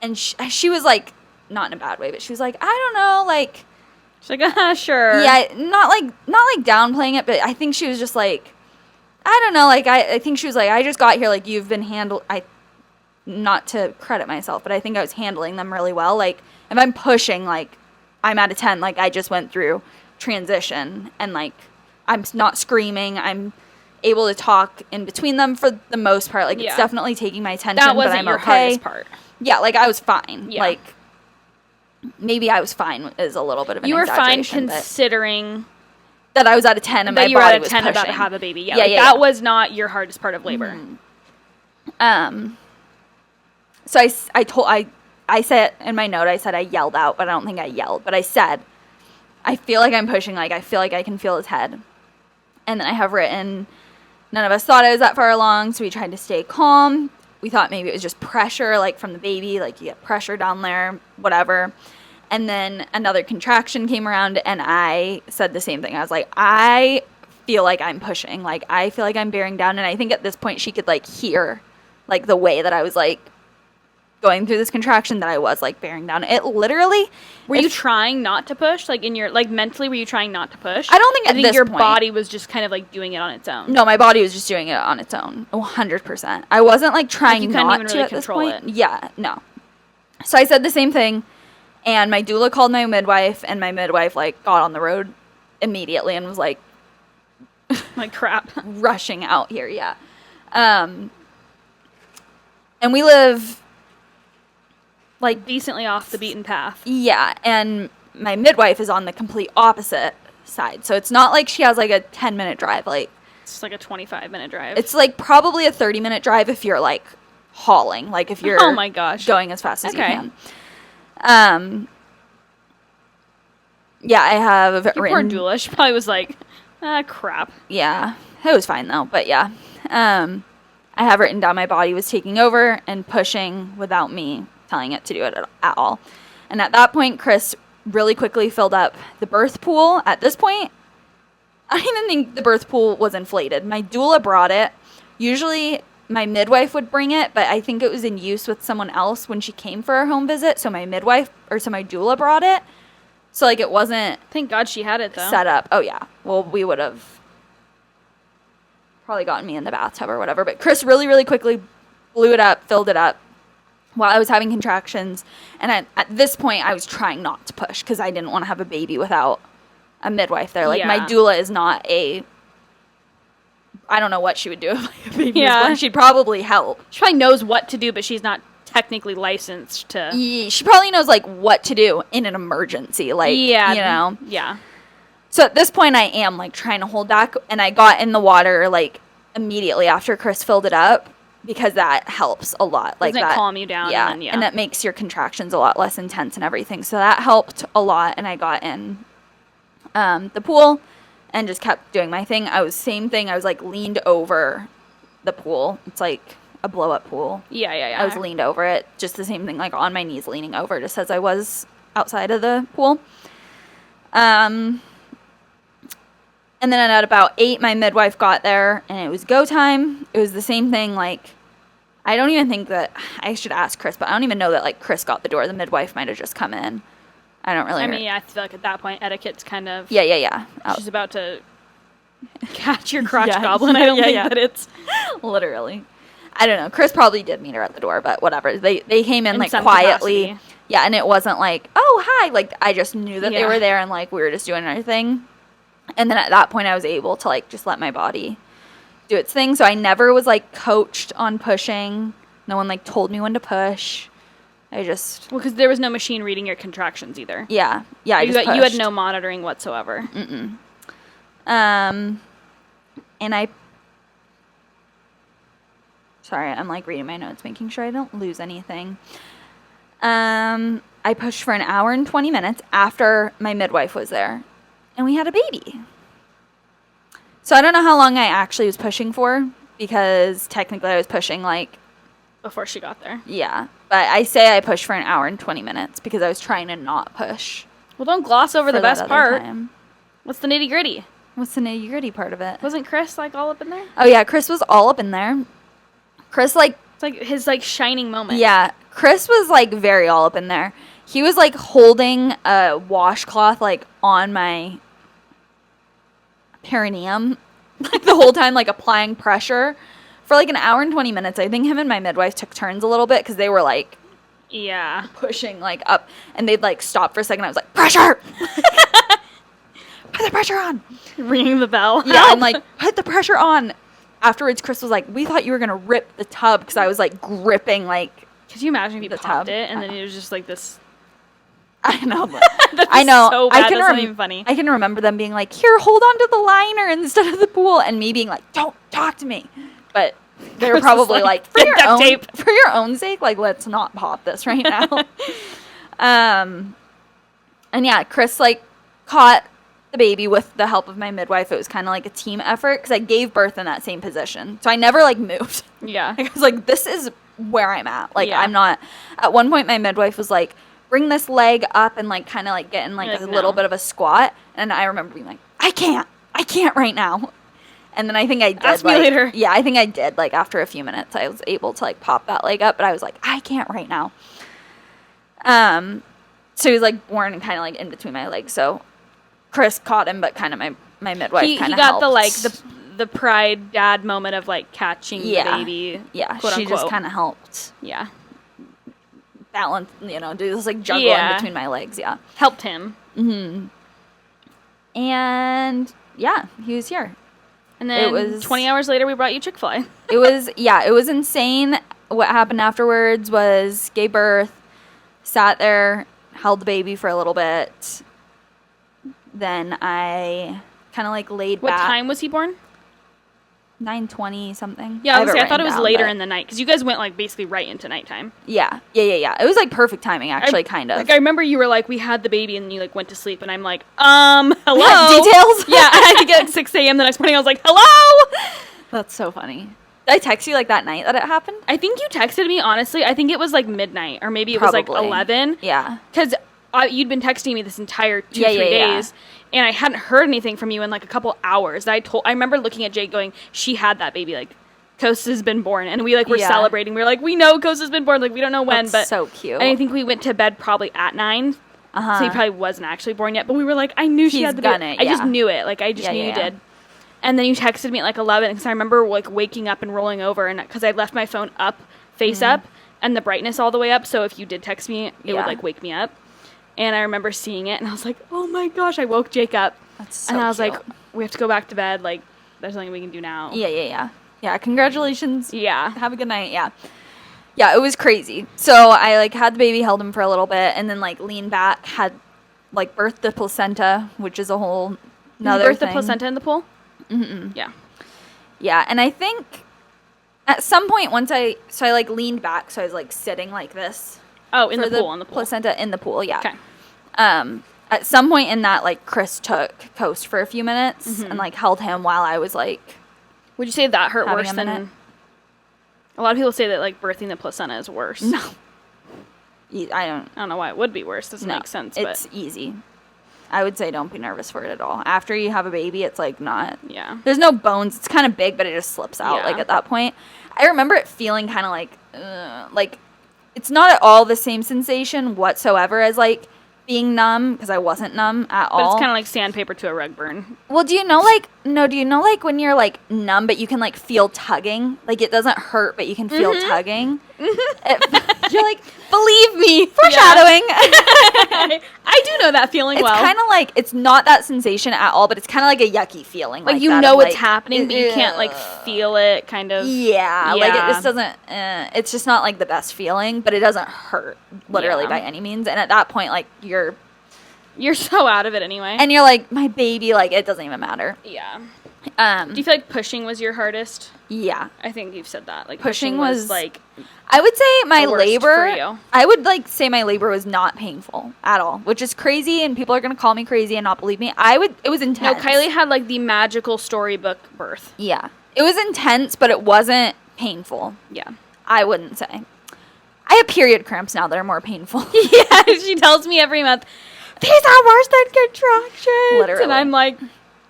And she was like, not in a bad way, but she was like, I don't know, like, She's like, sure. yeah, not like downplaying it, but I think she was just like, I don't know, like, I think she was like, I just got here, like, you've been not to credit myself, but I think I was handling them really well. Like, if I'm pushing, like, I'm at a 10, like, I just went through transition, and, like, I'm not screaming, I'm able to talk in between them for the most part. Like, it's definitely taking my attention, that wasn't but I'm your okay. hardest part. Yeah, like, I was fine. Yeah. Like, maybe I was fine is a little bit of an You were fine exaggeration, considering that I was at a 10 and my that you were body at a was 10 pushing. about to have a baby. Yeah, Yeah, like, yeah, that yeah. was not your hardest part of labor. So I said in my note, I said I yelled out, but I don't think I yelled. But I said, I feel like I'm pushing, like, I feel like I can feel his head. And then I have written, none of us thought I was that far along, so we tried to stay calm. We thought maybe it was just pressure, like, from the baby, like, you get pressure down there, whatever. And then another contraction came around, and I said the same thing. I was like, I feel like I'm pushing. Like, I feel like I'm bearing down. And I think at this point she could, like, hear, like, the way that I was, like, going through this contraction, that I was, like, bearing down. It literally... Were you trying not to push? Like, in your, like, mentally, were you trying not to push? I don't think at this your point. body was just kind of, like, doing it on its own. No, my body was just doing it on its own. 100%. I wasn't, like, trying you couldn't not even to really at this control point. it. Yeah, no. So I said the same thing, and my doula called my midwife, and my midwife, like, got on the road immediately and was, like... Like, crap. rushing out here, yeah. And we live... like, Decently off the beaten path. yeah, and my midwife is on the complete opposite side. So it's not like she has, like, a 10-minute drive. Like, It's like a 25-minute drive. it's, like, probably a 30-minute drive if you're, like, hauling. Like, if you're Oh my gosh. going as fast as you Okay. can. Yeah, I have Your poor doula. She probably was like, crap. Yeah, it was fine, though. But, yeah. I have written down my body was taking over and pushing without me telling it to do it at all. And at that point, Chris really quickly filled up the birth pool. At this point, I don't even think the birth pool was inflated. My doula brought it. Usually my midwife would bring it, but I think it was in use with someone else when she came for her home visit. So my doula brought it. So, like, it wasn't Thank God she had it, though. set up. Oh, yeah. Well, we would have probably gotten me in the bathtub or whatever. But Chris really, really quickly blew it up, filled it up while I was having contractions. And at this point, I was trying not to push because I didn't want to have a baby without a midwife there. Like, my Yeah. doula is not I don't know what she would do if a baby was Yeah. born. She'd probably help. She probably knows what to do, but she's not technically licensed to... Yeah, she probably knows, like, what to do in an emergency. Like, Yeah. you know. Yeah. So at this point, I am, like, trying to hold back, and I got in the water, like, immediately after Chris filled it up, because that helps a lot. Like, Doesn't it that calm you down? Yeah, And, and that makes your contractions a lot less intense and everything. So that helped a lot, and I got in the pool and just kept doing my thing. Same thing. I was, like, leaned over the pool. It's like a blow-up pool. Yeah. I was leaned over it. Just the same thing, like, on my knees leaning over, just as I was outside of the pool. And then at about 8, my midwife got there, and it was go time. It was the same thing, like, I don't even think that, I should ask Chris, but I don't even know that, like, Chris got the door. The midwife might have just come in. I don't really I mean, I feel like at that point, etiquette's kind of... Yeah. She's about to catch your crotch Yeah. goblin. I don't think Yeah. that it's... Literally. I don't know. Chris probably did meet her at the door, but whatever. They came in like, some quietly. capacity. Yeah, and it wasn't like, oh, hi. Like, I just knew that they Yeah. were there, and, like, we were just doing our thing. And then at that point, I was able to, like, just let my body do its thing. So I never was, like, coached on pushing. No one, like, told me when to push. I just... Well, because there was no machine reading your contractions either. Yeah. I You just had pushed. no monitoring whatsoever. And I... Sorry, I'm, like, reading my notes, making sure I don't lose anything. I pushed for an hour and 20 minutes after my midwife was there. And we had a baby. So I don't know how long I actually was pushing for, because technically I was pushing, like... Before she got there. Yeah. But I say I pushed for an hour and 20 minutes, because I was trying to not push. Well, don't gloss over the for that best other part. time. What's the nitty gritty? What's the nitty-gritty part of it? Wasn't Chris, like, all up in there? Oh, yeah, Chris was all up in there. Chris, like... It's like his, like, shining moment. Yeah, Chris was like very all up in there. He was like holding a washcloth like on my perineum like the whole time, like applying pressure for like an hour and 20 minutes. I think him and my midwife took turns a little bit because they were like pushing like up, and they'd like stop for a second. I was like, pressure. Put the pressure on. Ringing the bell. Yeah, I'm like, put the pressure on. Afterwards, Chris was like, we thought you were going to rip the tub because I was like gripping like. Could you imagine if you the popped tub? it and then it was just like this? I know. I know. So bad. That's not even funny. I can remember them being like, here, hold on to the liner instead of the pool, and me being like, don't talk to me. But they were probably like, for your own sake, like, let's not pop this right now. And yeah, Chris like caught the baby with the help of my midwife. It was kind of like a team effort because I gave birth in that same position. So I never like moved. Yeah. I was like, this is where I'm at. Like, yeah. I'm not. At one point, my midwife was like, bring this leg up and like kind of like get in like a little bit of a squat. And I remember being like, I can't right now. And then I think I did. Ask me later. Yeah, I think I did. Like after a few minutes, I was able to like pop that leg up, but I was like, I can't right now. So he was like born kind of like in between my legs. So Chris caught him, but kind of my midwife kind of helped. He got the like the pride dad moment of like catching the baby. Yeah, quote, she unquote. just kind of helped. Yeah. Balance, do this like juggle in between my legs. Yeah, helped him. And yeah, he was here. And then it was 20 hours later, we brought you Chick-fil-A. It was insane. What happened afterwards was gave birth, sat there, held the baby for a little bit. Then I kind of like laid back. What time was he born? 9:20 something. Yeah, I thought it was later in the night because you guys went like basically right into nighttime. Yeah. It was like perfect timing actually, kind of. Like I remember you were like, we had the baby and you like went to sleep and I'm like, hello. Details? Yeah, I had to get at 6 a.m. the next morning. I was like, hello. That's so funny. Did I text you like that night that it happened? I think you texted me, honestly. I think it was like midnight or maybe it was like 11. Yeah. Because you'd been texting me this entire 2-3 days. And I hadn't heard anything from you in like a couple hours. I remember looking at Jake going, she had that baby, like Costa's been born. And we like were celebrating. We were like, we know Costa's been born. Like we don't know when, but so cute. And I think we went to bed probably at 9. So he probably wasn't actually born yet. But we were like, I knew she had the baby. I just knew it. Like I just knew you did. And then you texted me at like 11 because I remember like waking up and rolling over, and because I left my phone up, face up, and the brightness all the way up. So if you did text me, it would like wake me up. And I remember seeing it, and I was like, oh my gosh, I woke Jake up. That's so And I was cute. like, we have to go back to bed. Like, there's nothing we can do now. Yeah, congratulations. Yeah. Have a good night. Yeah, it was crazy. So I like had the baby, held him for a little bit, and then like leaned back, had like birthed the placenta, which is a whole nother thing. Birthed thing. the placenta in the pool? Mm-mm. Yeah. Yeah, and I think at some point I like leaned back, so I was like sitting like this. Oh, in the pool. Placenta in the pool, yeah. Okay. At some point in that, like, Chris took Coast for a few minutes and, like, held him while I was, like... Would you say that hurt worse than... A lot of people say that, like, birthing the placenta is worse. No. I don't know why it would be worse. Doesn't make sense, but... It's easy. I would say don't be nervous for it at all. After you have a baby, it's, like, not... Yeah. There's no bones. It's kind of big, but it just slips out, like, at that point. I remember it feeling kind of like... It's not at all the same sensation whatsoever as, like, being numb, because I wasn't numb at all. But it's kind of like sandpaper to a rug burn. Well, do you know, like, when you're, like, numb, but you can, like, feel tugging? Like, it doesn't hurt, but you can feel tugging? You're like, believe me, foreshadowing. I do know that feeling well. It's kind of like, it's not that sensation at all, but it's kind of like a yucky feeling. Like you know it's happening, but you can't, like, feel it, kind of. Yeah, like, it just doesn't, it's just not, like, the best feeling, but it doesn't hurt, literally, by any means. And at that point, like, you're so out of it anyway. And you're like, my baby, like, it doesn't even matter. Yeah. Do you feel like pushing was your hardest? Yeah. I think you've said that. Like pushing was like... I would say my labor... for you. I would, like, say my labor was not painful at all, which is crazy, and people are going to call me crazy and not believe me. It was intense. No, Kylie had, like, the magical storybook birth. Yeah. It was intense, but it wasn't painful. Yeah. I wouldn't say. I have period cramps now that are more painful. Yeah, she tells me every month, these are worse than contractions. Literally. And I'm like...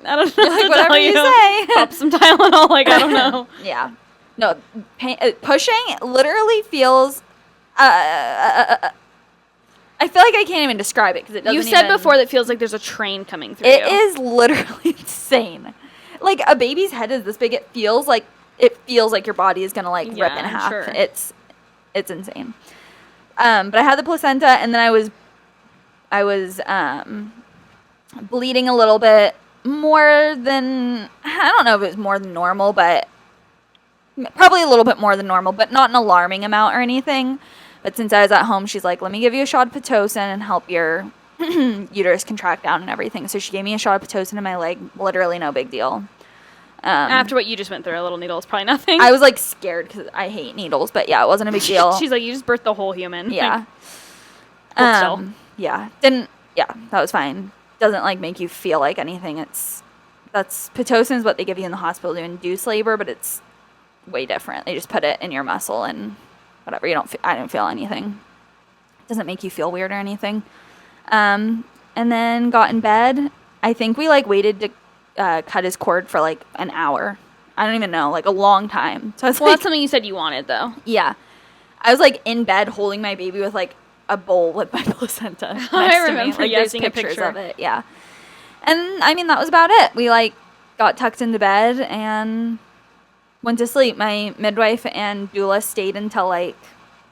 I don't know. Like, whatever you say. Pop some Tylenol. Like, I don't know. Yeah. No, pushing literally feels I feel like I can't even describe it because it doesn't. You said before that feels like there's a train coming through. It is literally insane. Like a baby's head is this big. It feels like your body is gonna like rip in half. Sure. It's insane. But I had the placenta, and then I was bleeding a little bit more than, I don't know if it was more than normal, but probably a little bit more than normal, but not an alarming amount or anything. But since I was at home, she's like, let me give you a shot of Pitocin and help your uterus contract down and everything. So she gave me a shot of Pitocin in my leg. Literally no big deal. After what you just went through, a little needle is probably nothing. I was like scared because I hate needles, but yeah, it wasn't a big deal. She's like, you just birthed the whole human. Yeah. Still. Yeah. That was fine. Doesn't like make you feel like anything. That's Pitocin is what they give you in the hospital to induce labor, but it's way different. They just put it in your muscle and whatever. I didn't feel anything. Doesn't make you feel weird or anything. And then got in bed. I think we like waited to cut his cord for like an hour. I don't even know, like a long time. So I was that's something you said you wanted though. Yeah. I was like in bed holding my baby with like a bowl with my placenta next I remember, to me. Like, there's seeing a pictures picture of it. Yeah. And I mean, that was about it. We like got tucked into bed and went to sleep. My midwife and doula stayed until like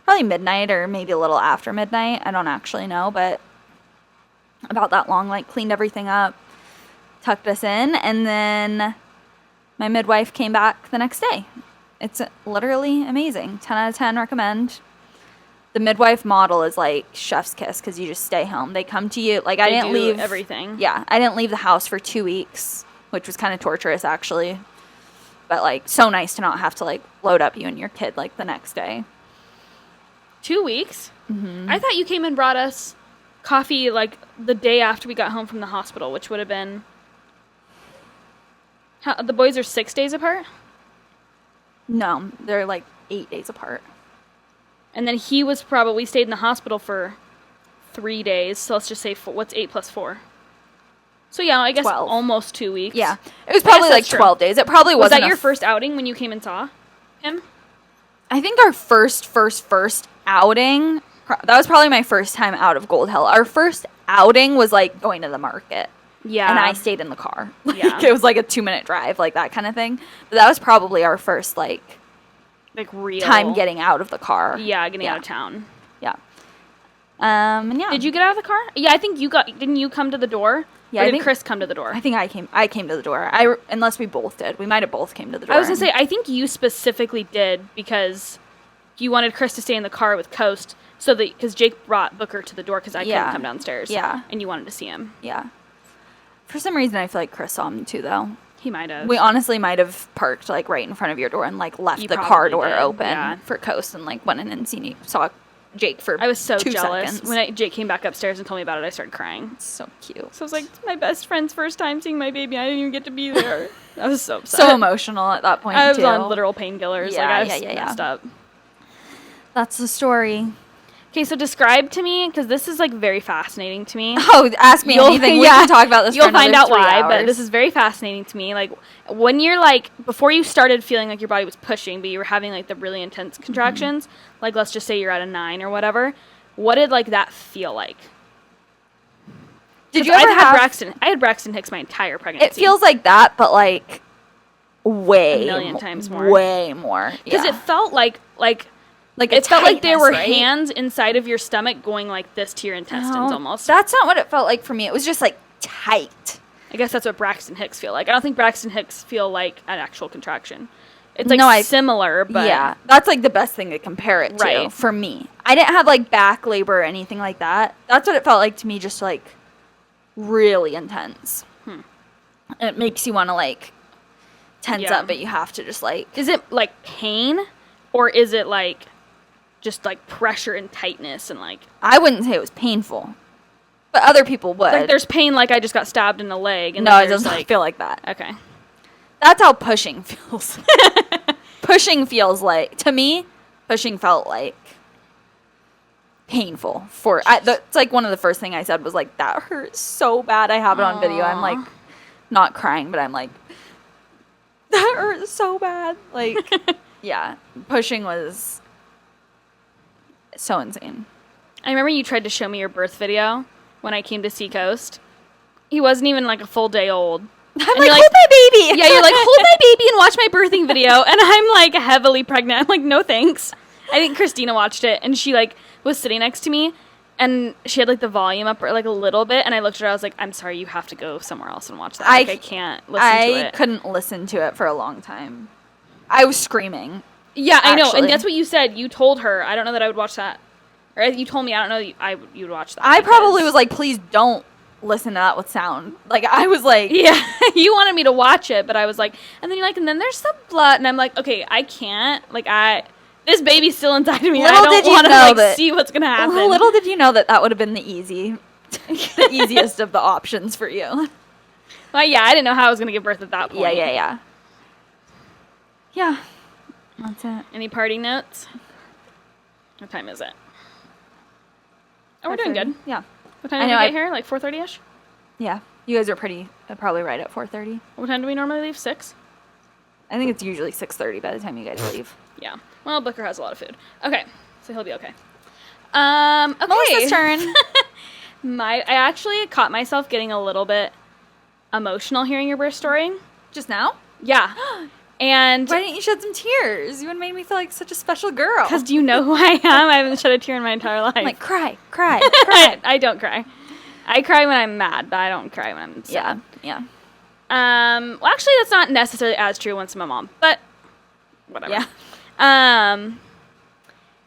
probably midnight or maybe a little after midnight. I don't actually know, but about that long, like cleaned everything up, tucked us in, and then my midwife came back the next day. It's literally amazing. 10 out of 10 recommend. The midwife model is like chef's kiss because you just stay home. They come to you. Like, I didn't leave everything. Yeah, I didn't leave the house for 2 weeks, which was kind of torturous actually. But like so nice to not have to like load up you and your kid like the next day. 2 weeks? Mm-hmm. I thought you came and brought us coffee like the day after we got home from the hospital, which would have been... the boys are 6 days apart? No, they're like 8 days apart. And then we stayed in the hospital for 3 days. So let's just say, what's 8 plus 4? So yeah, I guess 12. Almost 2 weeks. Yeah. It was probably like 12 days. It probably wasn't. Was that your first outing when you came and saw him? I think our first outing, that was probably my first time out of Gold Hill. Our first outing was like going to the market. Yeah. And I stayed in the car. Yeah. It was like a 2-minute drive, like that kind of thing. But that was probably our first like real time getting out of the car. Yeah, getting out of town. Yeah. And yeah. Did you get out of the car? Yeah, I think didn't you come to the door? Yeah, or did Chris come to the door? I think I came to the door. Unless we both did. We might have both came to the door. I was going to say, I think you specifically did because you wanted Chris to stay in the car with Coast because Jake brought Booker to the door because I couldn't come downstairs. Yeah. And you wanted to see him. Yeah. For some reason, I feel like Chris saw him too, though. He might have. We honestly might have parked like right in front of your door and like left the car door open for Coast and like went in and saw Jake for 2 seconds. I was so jealous. When Jake came back upstairs and told me about it, I started crying. It's so cute. So I was like, it's my best friend's first time seeing my baby. I didn't even get to be there. I was so upset. So emotional at that point, I was too. on literal painkillers. Yeah, I was messed up. That's the story. Okay, so describe to me, because this is like very fascinating to me. Oh, ask me anything. We can talk about this. You'll find out why, but this is very fascinating to me. Like when you're like before you started feeling like your body was pushing, but you were having like the really intense contractions. Like let's just say you're at a 9 or whatever. What did like that feel like? Did you ever have Braxton? I had Braxton Hicks my entire pregnancy. It feels like that, but like way a million times more. Way more. Because it felt like it felt like there were hands inside of your stomach going like this to your intestines almost. That's not what it felt like for me. It was just like tight. I guess that's what Braxton Hicks feel like. I don't think Braxton Hicks feel like an actual contraction. It's like similar, but yeah, that's like the best thing to compare it to for me. I didn't have like back labor or anything like that. That's what it felt like to me, just like really intense. It makes you want to like tense up, but you have to just like. Is it like pain, or is it like just like pressure and tightness and like? I wouldn't say it was painful, but other people would. Like there's pain, like I just got stabbed in the leg. And no, it doesn't feel like that. Okay. That's how pushing feels. Pushing feels like, to me, pushing felt like painful. It's like one of the first thing I said was like, that hurts so bad. I have it on video. I'm like, not crying, but I'm like, that hurts so bad. Like, yeah, pushing was, So insane. I remember you tried to show me your birth video when I came to Seacoast. He wasn't even like a full day old. I'm like, hold my baby. Yeah, you're like, hold my baby and watch my birthing video. And I'm like heavily pregnant. I'm like, no thanks. I think Christina watched it and she like was sitting next to me and she had like the volume up like a little bit. And I looked at her, I was like, I'm sorry, you have to go somewhere else and watch that. Like, I can't listen to it. I couldn't listen to it for a long time. I was screaming. Yeah, I know. And that's what you said. You told her, I don't know that I would watch that. Or you told me, I don't know that you would watch that. I probably was like, please don't listen to that with sound. Like, I was like... Yeah, you wanted me to watch it, but I was like... And then you're like, and then there's some blood. And I'm like, okay, I can't. Like, this baby's still inside of me. I don't want to, like, see what's going to happen. Little did you know that would have been the easiest of the options for you. Well, yeah, I didn't know how I was going to give birth at that point. Yeah. Yeah. That's it. Any party notes? What time is it? Oh, we're doing good. Yeah. What time did we get here? Like 4:30ish? Yeah. You guys are probably right at 4:30. What time do we normally leave? 6? I think it's usually 6:30 by the time you guys leave. Yeah. Well, Booker has a lot of food. Okay. So he'll be okay. Okay. Melissa's turn. I actually caught myself getting a little bit emotional hearing your birth story. Just now? Yeah. And why didn't you shed some tears? You would have made me feel like such a special girl. Because do you know who I am? I haven't shed a tear in my entire life. I'm like, cry. I don't cry. I cry when I'm mad, but I don't cry when I'm sad. Yeah. Well, actually, that's not necessarily as true once I'm a mom, but whatever. Yeah.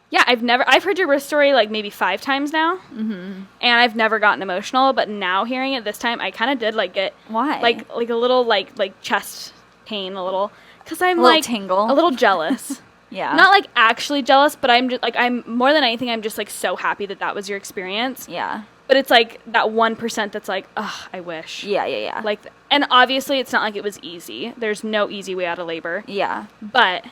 Yeah, I've heard your birth story like maybe 5 times now. Mm-hmm. And I've never gotten emotional, but now hearing it this time, I kind of did like get... Why? Like a little like chest pain, a little... Because I'm a like tingle. A little jealous. Yeah. Not like actually jealous, but I'm just like, I'm more than anything, I'm just like so happy that was your experience. Yeah. But it's like that 1% that's like, ugh, I wish. Yeah. Like, and obviously it's not like it was easy. There's no easy way out of labor. Yeah. But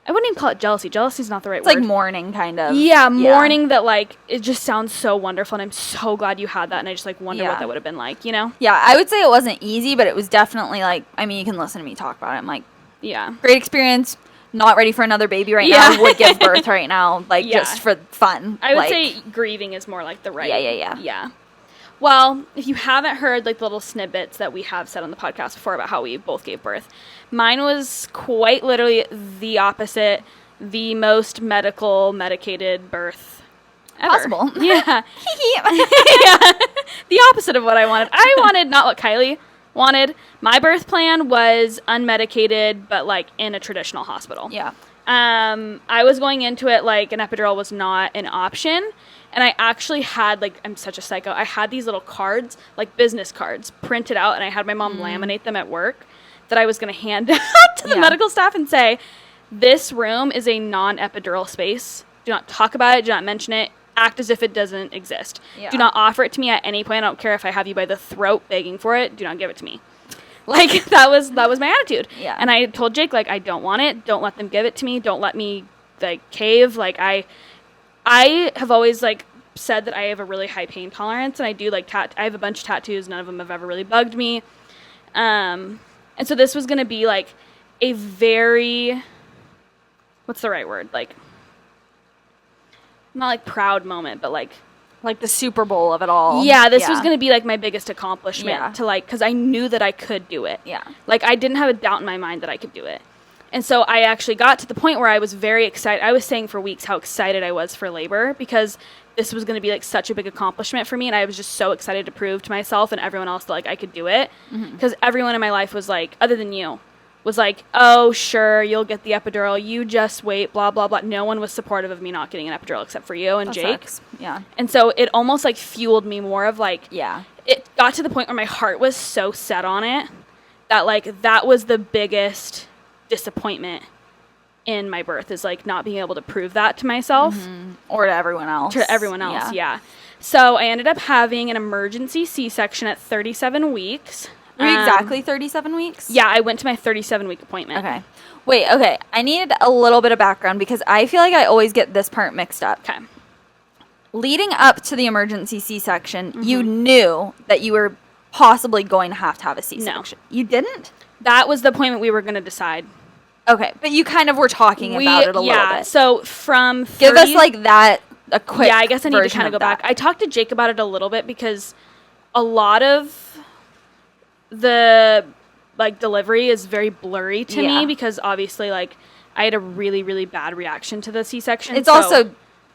I wouldn't even call it jealousy. Jealousy's not the right word. It's like mourning, kind of. Yeah, mourning that like, it just sounds so wonderful and I'm so glad you had that and I just like wonder what that would have been like, you know? Yeah, I would say it wasn't easy, but it was definitely like, I mean, you can listen to me talk about it. I'm like, yeah. Great experience. Not ready for another baby right now. I would give birth right now, like just for fun. I would say grieving is more like the right. Yeah. Yeah. Well, if you haven't heard like the little snippets that we have said on the podcast before about how we both gave birth, mine was quite literally the opposite, the most medicated birth ever. Possible. Yeah. Yeah. The opposite of what I wanted. I wanted not what Kylie wanted. My birth plan was unmedicated, but like in a traditional hospital. Yeah. I was going into it like an epidural was not an option. And I actually had, like, I'm such a psycho. I had these little cards, like business cards, printed out, and I had my mom laminate them at work that I was going to hand out to the medical staff and say, this room is a non-epidural space. Do not talk about it. Do not mention it. Act as if it doesn't exist. Yeah. Do not offer it to me at any point. I don't care if I have you by the throat begging for it. Do not give it to me. Like, that was my attitude. Yeah. And I told Jake, like, I don't want it. Don't let them give it to me. Don't let me, like, cave. Like, I have always, like, said that I have a really high pain tolerance, and I do, like, I have a bunch of tattoos. None of them have ever really bugged me. And so this was going to be, like, a very, what's the right word? Like, not, like, proud moment, but, like the Super Bowl of it all. Yeah, this was going to be, like, my biggest accomplishment to, like, because I knew that I could do it. Yeah. Like, I didn't have a doubt in my mind that I could do it. And so I actually got to the point where I was very excited. I was saying for weeks how excited I was for labor because this was going to be like such a big accomplishment for me. And I was just so excited to prove to myself and everyone else that like I could do it. Because everyone in my life was like, other than you, was like, oh, sure, you'll get the epidural. You just wait, blah, blah, blah. No one was supportive of me not getting an epidural except for you and Jake. Sucks. Yeah. And so it almost like fueled me more of like, it got to the point where my heart was so set on it that like that was the biggest disappointment in my birth is like not being able to prove that to myself or to everyone else. Yeah. So I ended up having an emergency C-section at 37 weeks. Were you exactly 37 weeks? Yeah, I went to my 37-week appointment. Okay. Wait, okay. I needed a little bit of background because I feel like I always get this part mixed up. Okay. Leading up to the emergency C-section, you knew that you were possibly going to have a C-section. No. You didn't? That was the appointment we were going to decide. Okay, but you kind of were talking about it a little bit. So from 30... Give us like that a quick Yeah, I guess I need to version kind of go that. back. I talked to Jake about it a little bit because a lot of the like delivery is very blurry to Yeah. me because obviously like I had a really, really bad reaction to the C-section. It's also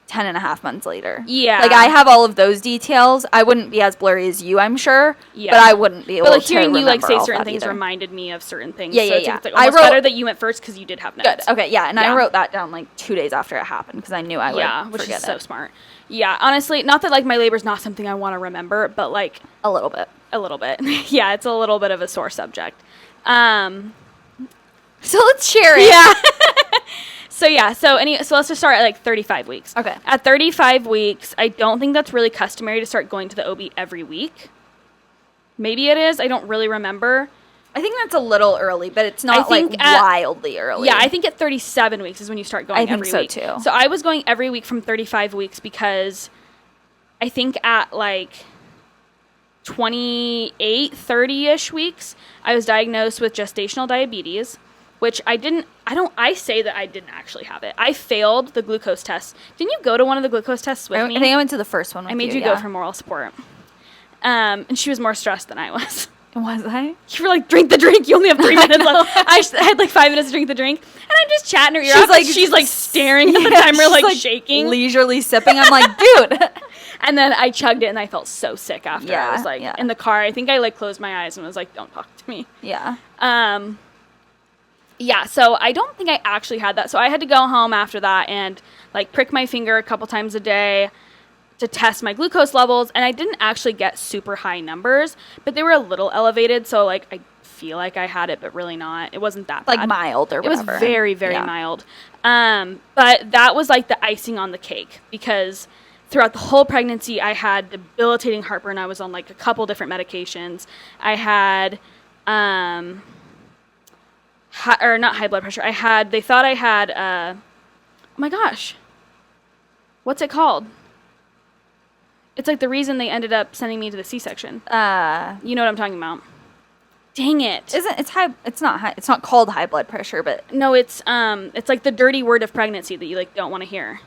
10 and a half months later. Yeah. Like, I have all of those details. I wouldn't be as blurry as you, I'm sure. Yeah. But I wouldn't be able But like to hearing you like remember say all certain that things either. reminded me of certain things. Yeah, so yeah, it's, yeah. It's like I almost wrote- better that you went first because you did have notes. Good. Okay, yeah. And Yeah. I wrote that down like 2 days after it happened because I knew I would Yeah, which forget is so it. smart. Yeah, honestly, not that like my labor's not something I want to remember, but like A little bit. a little bit. Yeah, it's a little bit of a sore subject. So let's share it. Yeah. So let's just start at like 35 weeks. Okay. At 35 weeks, I don't think that's really customary to start going to the OB every week. Maybe it is. I don't really remember. I think that's a little early, but it's not think like at- wildly early. Yeah, I think at 37 weeks is when you start going I think every so, week. too. So I was going every week from 35 weeks because I think at like 28, 30-ish weeks, I was diagnosed with gestational diabetes, which I say that I didn't actually have it. I failed the glucose test. Didn't you go to one of the glucose tests with me? I think I went to the first one with I made you yeah. go for moral support. And she was more stressed than I was. Was I? You were like, drink the drink. You only have 3 minutes left. I had like 5 minutes to drink the drink. And I'm just chatting her ear off. She's like staring at the timer, like shaking. Leisurely sipping. I'm like, dude. And then I chugged it and I felt so sick after. Yeah, I was like yeah. in the car. I think I like closed my eyes and was like, don't talk to me. Yeah. Yeah, so I don't think I actually had that. So I had to go home after that and like prick my finger a couple times a day to test my glucose levels. And I didn't actually get super high numbers, but they were a little elevated. So like I feel like I had it, but really not. It wasn't that bad. Like mild or It was whatever. very, very Yeah. mild. But that was like the icing on the cake because throughout the whole pregnancy, I had debilitating heartburn. I was on like a couple different medications. I had, not high blood pressure. They thought I had, oh my gosh, what's it called? It's like the reason they ended up sending me to the C-section. You know what I'm talking about. Dang it. It's not called high blood pressure, but No, it's like the dirty word of pregnancy that you like don't want to hear.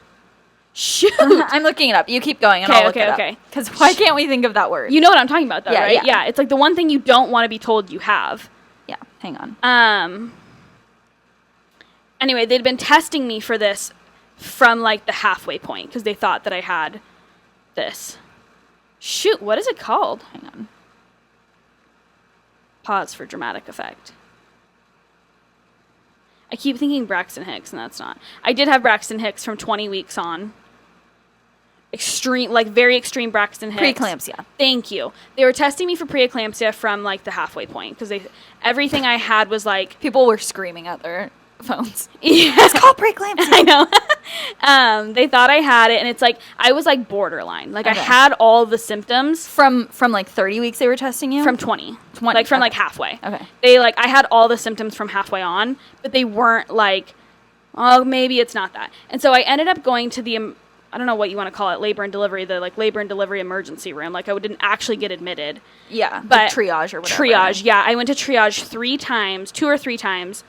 Shoot. I'm looking it up. You keep going and I'll look it up. Okay. Because why can't we think of that word? You know what I'm talking about though, Yeah, right? yeah. Yeah, it's like the one thing you don't want to be told you have. Yeah, hang on. Anyway, they'd been testing me for this from like the halfway point because they thought that I had this. Shoot, what is it called? Hang on. Pause for dramatic effect. I keep thinking Braxton Hicks, and that's not. I did have Braxton Hicks from 20 weeks on. Very extreme Braxton Hicks. Preeclampsia. Thank you. They were testing me for preeclampsia from like the halfway point because everything I had was like People were screaming at their phones. yeah. It's called preeclampsia. I know. They thought I had it, and it's like I was like borderline. Like I Okay. had all the symptoms From like 30 weeks they were testing you? from 20. 20, Like from okay. like halfway. Okay. I had all the symptoms from halfway on, but they weren't like, oh, maybe it's not that. And so I ended up going to the I don't know what you want to call it, labor and delivery emergency room. Like I didn't actually get admitted. Yeah, But triage or whatever. Triage, yeah. I went to triage 2 or 3 times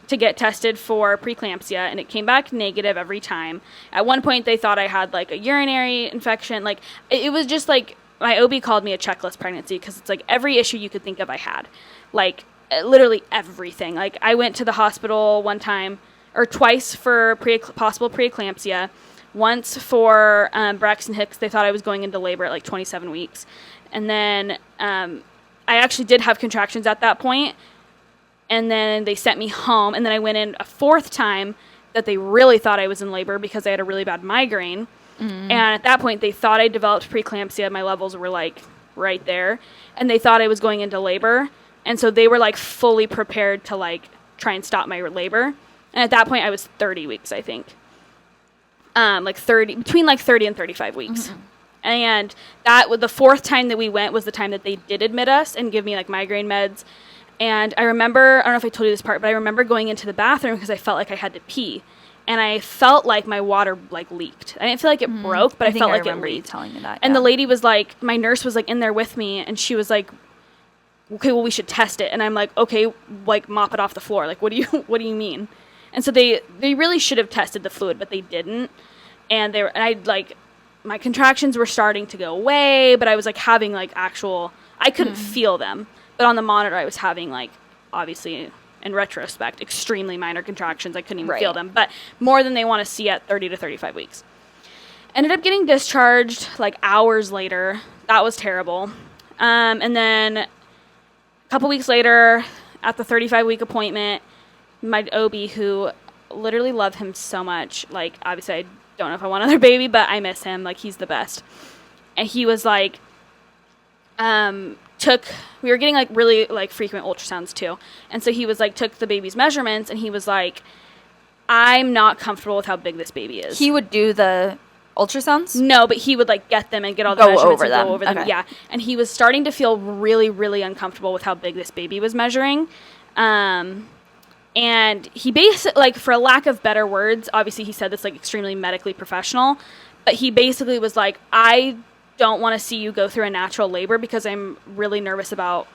to get tested for preeclampsia, and it came back negative every time. At one point, they thought I had like a urinary infection. Like it was just like my OB called me a checklist pregnancy because it's like every issue you could think of I had, like literally everything. Like I went to the hospital one time or twice for possible preeclampsia. Once for Braxton Hicks, they thought I was going into labor at like 27 weeks. And then I actually did have contractions at that point. And then they sent me home. And then I went in a 4th time that they really thought I was in labor because I had a really bad migraine. And at that point, they thought I developed preeclampsia. My levels were like right there. And they thought I was going into labor. And so they were like fully prepared to like try and stop my labor. And at that point, I was 30 weeks, I think. Between 30 and 35 weeks. And that the 4th time that we went was the time that they did admit us and give me like migraine meds. And I remember, I don't know if I told you this part, but I remember going into the bathroom because I felt like I had to pee. And I felt like my water like leaked. I didn't feel like it broke, but I think felt like it remember you leaked. telling me that. And yeah. the lady was like, my nurse was like in there with me, and she was like, okay, well, we should test it. And I'm like, okay, like mop it off the floor. Like, what do you mean? And so they really should have tested the fluid, but they didn't. And my contractions were starting to go away, but I was like having like I couldn't feel them, but on the monitor I was having like, obviously in retrospect, extremely minor contractions. I couldn't even feel them, but more than they want to see at 30 to 35 weeks. Ended up getting discharged like hours later. That was terrible. And then a couple weeks later, at the 35-week appointment, my OB, who literally love him so much, like obviously I don't know if I want another baby, but I miss him. Like, he's the best. And he was like, we were getting like really like frequent ultrasounds too. And so he was like, took the baby's measurements, and he was like, I'm not comfortable with how big this baby is. He would do the ultrasounds? No, but he would like get them and get all the measurements and go over them. Okay. Yeah. And he was starting to feel really, really uncomfortable with how big this baby was measuring. And he basically, like, for a lack of better words, obviously he said this like extremely medically professional, but he basically was like, I don't want to see you go through a natural labor because I'm really nervous about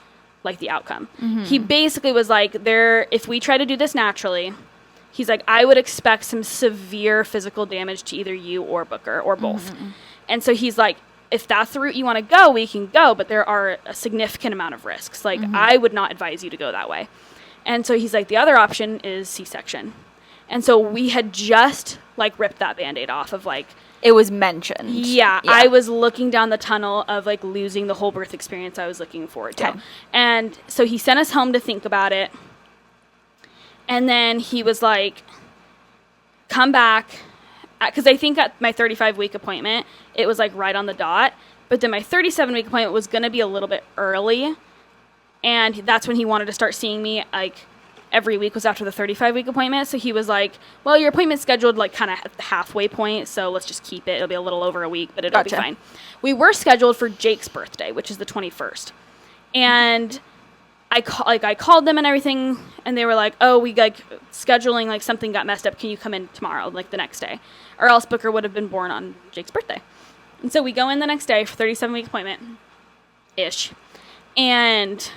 like the outcome. Mm-hmm. He basically was like, if we try to do this naturally, he's like, I would expect some severe physical damage to either you or Booker or both. Mm-hmm. And so he's like, if that's the route you want to go, we can go, but there are a significant amount of risks. Like, I would not advise you to go that way. And so he's like, the other option is C-section. And so we had just like ripped that Band-Aid off of like, it was mentioned. Yeah, I was looking down the tunnel of like losing the whole birth experience I was looking forward to. Okay. And so he sent us home to think about it. And then he was like, come back. Because I think at my 35-week appointment, it was like right on the dot. But then my 37-week appointment was going to be a little bit early. And that's when he wanted to start seeing me, like, every week was after the 35-week appointment. So he was like, well, your appointment's scheduled, like, kind of at the halfway point, so let's just keep it. It'll be a little over a week, but it'll be fine. We were scheduled for Jake's birthday, which is the 21st. And I called them and everything, and they were like, oh, we, like, scheduling, like, something got messed up. Can you come in tomorrow, like, the next day? Or else Booker would have been born on Jake's birthday. And so we go in the next day for 37-week appointment-ish. And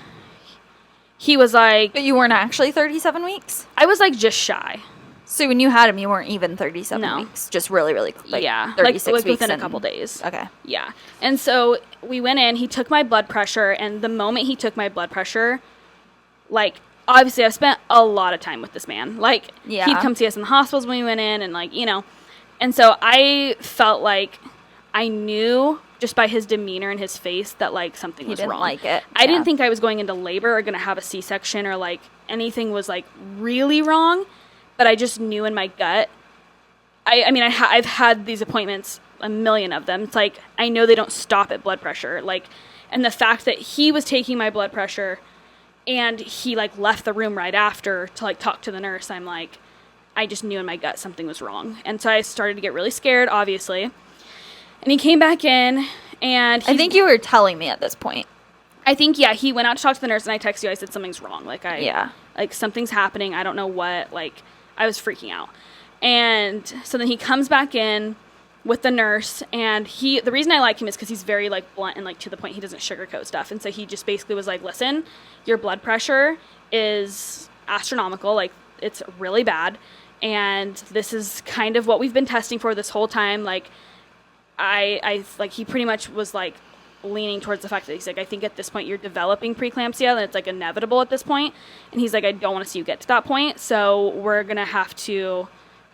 he was like... But you weren't actually 37 weeks? I was, like, just shy. So when you had him, you weren't even 37 weeks? Just really, really, like, yeah, 36 like weeks within a couple days. Okay. Yeah. And so we went in, he took my blood pressure, and the moment he took my blood pressure, like, obviously I've spent a lot of time with this man. Like, he'd come see us in the hospitals when we went in, and, like, you know. And so I felt like I knew just by his demeanor and his face that, like, something was wrong. He didn't like it. I didn't think I was going into labor or going to have a C-section or, like, anything was, like, really wrong. But I just knew in my gut. I mean, I've had these appointments, a million of them. It's like, I know they don't stop at blood pressure. Like, and the fact that he was taking my blood pressure and he, like, left the room right after to, like, talk to the nurse, I'm like, I just knew in my gut something was wrong. And so I started to get really scared, obviously. And he came back in, and I think you were telling me at this point. I think, yeah, he went out to talk to the nurse, and I texted you. I said, something's wrong. Like, like, something's happening. I don't know what. Like, I was freaking out. And so then he comes back in with the nurse, and the reason I like him is because he's very, like, blunt and, like, to the point. He doesn't sugarcoat stuff. And so he just basically was like, listen, your blood pressure is astronomical. Like, it's really bad. And this is kind of what we've been testing for this whole time. Like, he pretty much was, like, leaning towards the fact that he's like, I think at this point you're developing preeclampsia, and it's, like, inevitable at this point. And he's like, I don't want to see you get to that point, so we're going to have to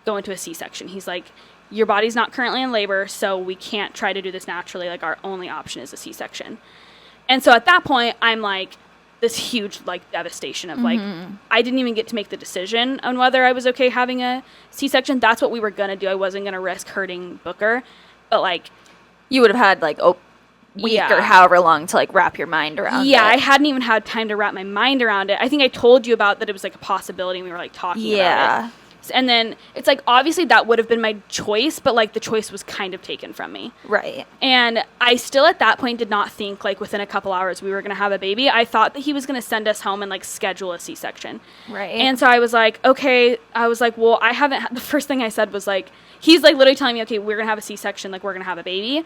go into a C-section. He's like, your body's not currently in labor, so we can't try to do this naturally. Like, our only option is a C-section. And so at that point, I'm like, this huge, like, devastation of, like, I didn't even get to make the decision on whether I was okay having a C-section. That's what we were going to do. I wasn't going to risk hurting Booker. But, like, you would have had, like, a week or however long to, like, wrap your mind around it. Yeah, I hadn't even had time to wrap my mind around it. I think I told you about that it was, like, a possibility, and we were, like, talking about it. And then it's like, obviously that would have been my choice, but, like, the choice was kind of taken from me. Right. And I still at that point did not think, like, within a couple hours we were going to have a baby. I thought that he was going to send us home and, like, schedule a C-section. Right. And so I was like, okay. I was like, well, I haven't the first thing I said was, like, he's, like, literally telling me, okay, we're going to have a C-section, like, we're going to have a baby.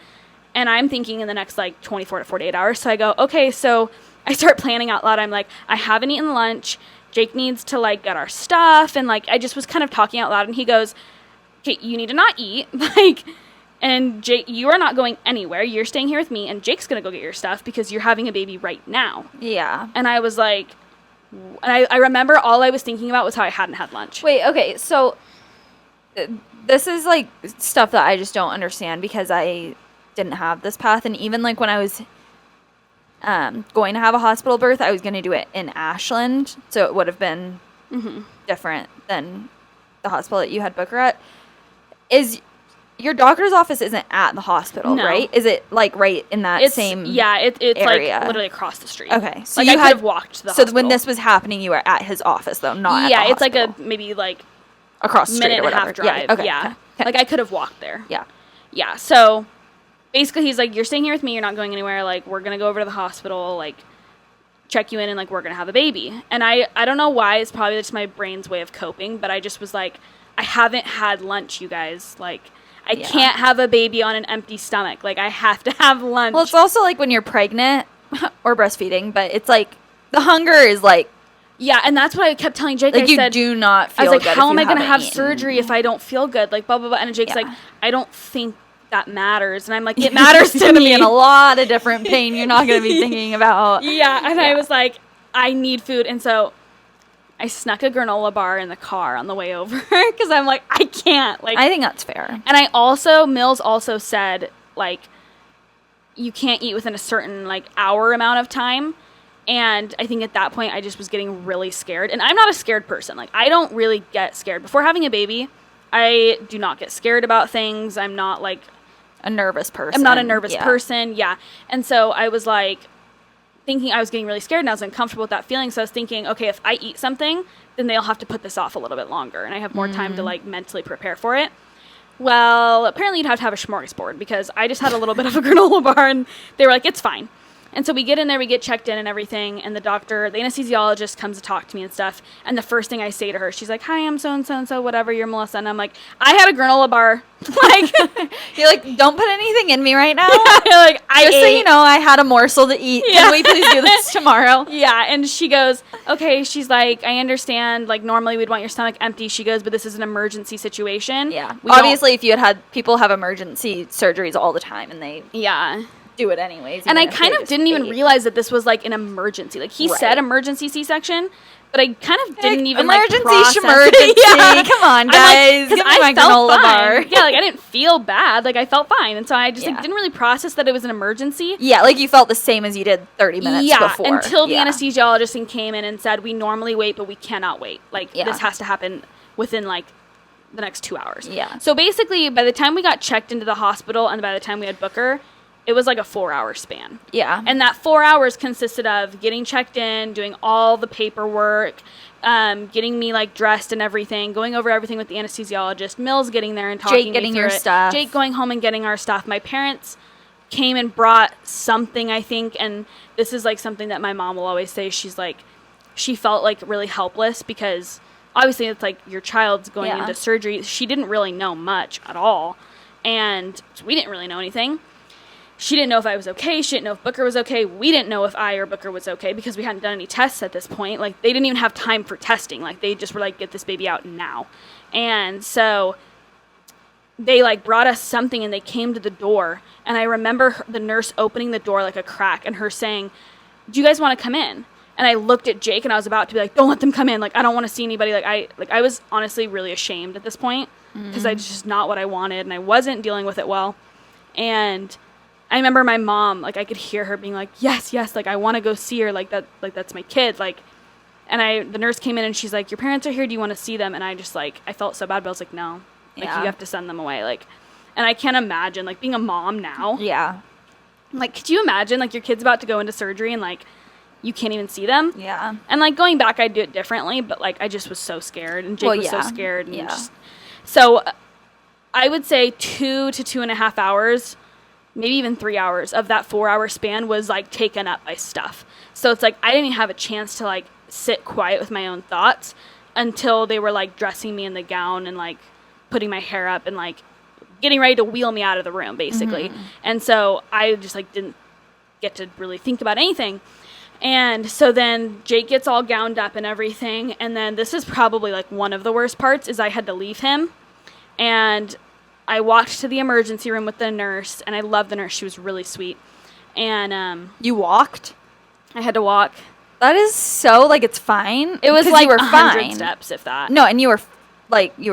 And I'm thinking in the next, like, 24 to 48 hours. So I go, okay, so I start planning out loud. I'm like, I haven't eaten lunch. Jake needs to, like, get our stuff. And, like, I just was kind of talking out loud. And he goes, okay, you need to not eat. Like, And Jake, you are not going anywhere. You're staying here with me, and Jake's going to go get your stuff because you're having a baby right now. Yeah. And I was like, and I remember all I was thinking about was how I hadn't had lunch. Wait, okay, so this is like stuff that I just don't understand because I didn't have this path. And even like when I was going to have a hospital birth, I was going to do it in Ashland. So it would have been different than the hospital that you had Booker at. Is your doctor's office isn't at the hospital, right? Is it like right in that same it's area? like literally across the street. Okay. So like you I could have walked to the hospital. So when this was happening, you were at his office though, not at the it's hospital. like a maybe like across the street minute or and a whatever. half drive. Yeah. Okay. Yeah. Okay. Like I could have walked there. Yeah. Yeah. So basically he's like, you're staying here with me, you're not going anywhere, like we're gonna go over to the hospital, like check you in, and like we're gonna have a baby. And I don't know why, it's probably just my brain's way of coping, but I just was like, I haven't had lunch, you guys. Like I can't have a baby on an empty stomach. Like I have to have lunch. Well, it's also like when you're pregnant or breastfeeding, but it's like the hunger is like, yeah, and that's what I kept telling Jake. like I said, do not feel I was like, good how if am you I going to have haven't surgery if I don't feel good? Like, blah, blah, blah. And Jake's Yeah. like, I don't think that matters. And I'm like, it matters to You're gonna me. be in a lot of different pain you're not going to be thinking about. Yeah, and I was like, I need food. And so I snuck a granola bar in the car on the way over because I'm like, I can't. Like, I think that's fair. And Mills also said, like, you can't eat within a certain, like, hour amount of time. And I think at that point, I just was getting really scared. And I'm not a scared person. Like, I don't really get scared. Before having a baby, I do not get scared about things. I'm not, like... a nervous person. I'm not a nervous person. Yeah. And so I was, like, thinking I was getting really scared, and I was uncomfortable with that feeling. So I was thinking, okay, if I eat something, then they'll have to put this off a little bit longer. And I have more time to, like, mentally prepare for it. Well, apparently you'd have to have a smorgasbord because I just had a little bit of a granola bar, and they were like, it's fine. And so we get in there, we get checked in and everything, and the anesthesiologist comes to talk to me and stuff, and the first thing I say to her, she's like, hi, I'm so-and-so, whatever, you're Melissa, and I'm like, I had a granola bar. Like, you're like, don't put anything in me right now. Yeah, like, Just so you know, I had a morsel to eat. Yeah. Can we please do this tomorrow? Yeah, and she goes, okay, she's like, I understand, like, normally we'd want your stomach empty, she goes, but this is an emergency situation. Yeah. We Obviously, if you had people have emergency surgeries all the time, and they... Yeah. do it anyways. And I kind of didn't even realize that this was like an emergency. Like he said emergency C-section, but I kind of didn't even emergency process emergency. Yeah. Come on, guys. Because Give me my I felt granola fine. bar. Yeah, like I didn't feel bad. Like I felt fine, and so I just like, didn't really process that it was an emergency. Yeah, like you felt the same as you did 30 minutes before. Until the anesthesiologist came in and said, we normally wait, but we cannot wait. Like this has to happen within like the next 2 hours. Yeah. So basically, by the time we got checked into the hospital and by the time we had Booker, it was like a 4-hour span. Yeah. And that 4 hours consisted of getting checked in, doing all the paperwork, getting me like dressed and everything, going over everything with the anesthesiologist, Mills getting there and talking Jake getting me through your it, stuff. Jake going home and getting our stuff. My parents came and brought something, I think, and this is like something that my mom will always say. She's like, she felt like really helpless because obviously it's like your child's going into surgery. She didn't really know much at all, and we didn't really know anything. She didn't know if I was okay. She didn't know if Booker was okay. We didn't know if I or Booker was okay because we hadn't done any tests at this point. Like, they didn't even have time for testing. Like, they just were like, get this baby out now. And so they, like, brought us something, and they came to the door. And I remember the nurse opening the door like a crack and her saying, do you guys want to come in? And I looked at Jake, and I was about to be like, don't let them come in. Like, I don't want to see anybody. I was honestly really ashamed at this point because it's just not what I wanted, and I wasn't dealing with it well. And I remember my mom, like, I could hear her being like, yes, like, I want to go see her, like, that's my kid, like, and the nurse came in, and she's like, your parents are here, do you want to see them? And I just, like, I felt so bad, but I was like, no, like, you have to send them away, like, and I can't imagine, like, being a mom now. Yeah. Like, could you imagine, like, your kid's about to go into surgery, and, like, you can't even see them? Yeah. And, like, going back, I'd do it differently, but, like, I just was so scared, and Jake was so scared, and so I would say 2 to 2.5 hours, maybe even 3 hours of that 4-hour span was like taken up by stuff. So it's like I didn't even have a chance to like sit quiet with my own thoughts until they were like dressing me in the gown and like putting my hair up and like getting ready to wheel me out of the room basically. And so I just like didn't get to really think about anything. And so then Jake gets all gowned up and everything, and then this is probably like one of the worst parts is I had to leave him, and I walked to the emergency room with the nurse, and I love the nurse. She was really sweet. And You walked? I had to walk. That is so, like, it's fine. It was 'cause like you were 100 fine. steps, if that. No, and you were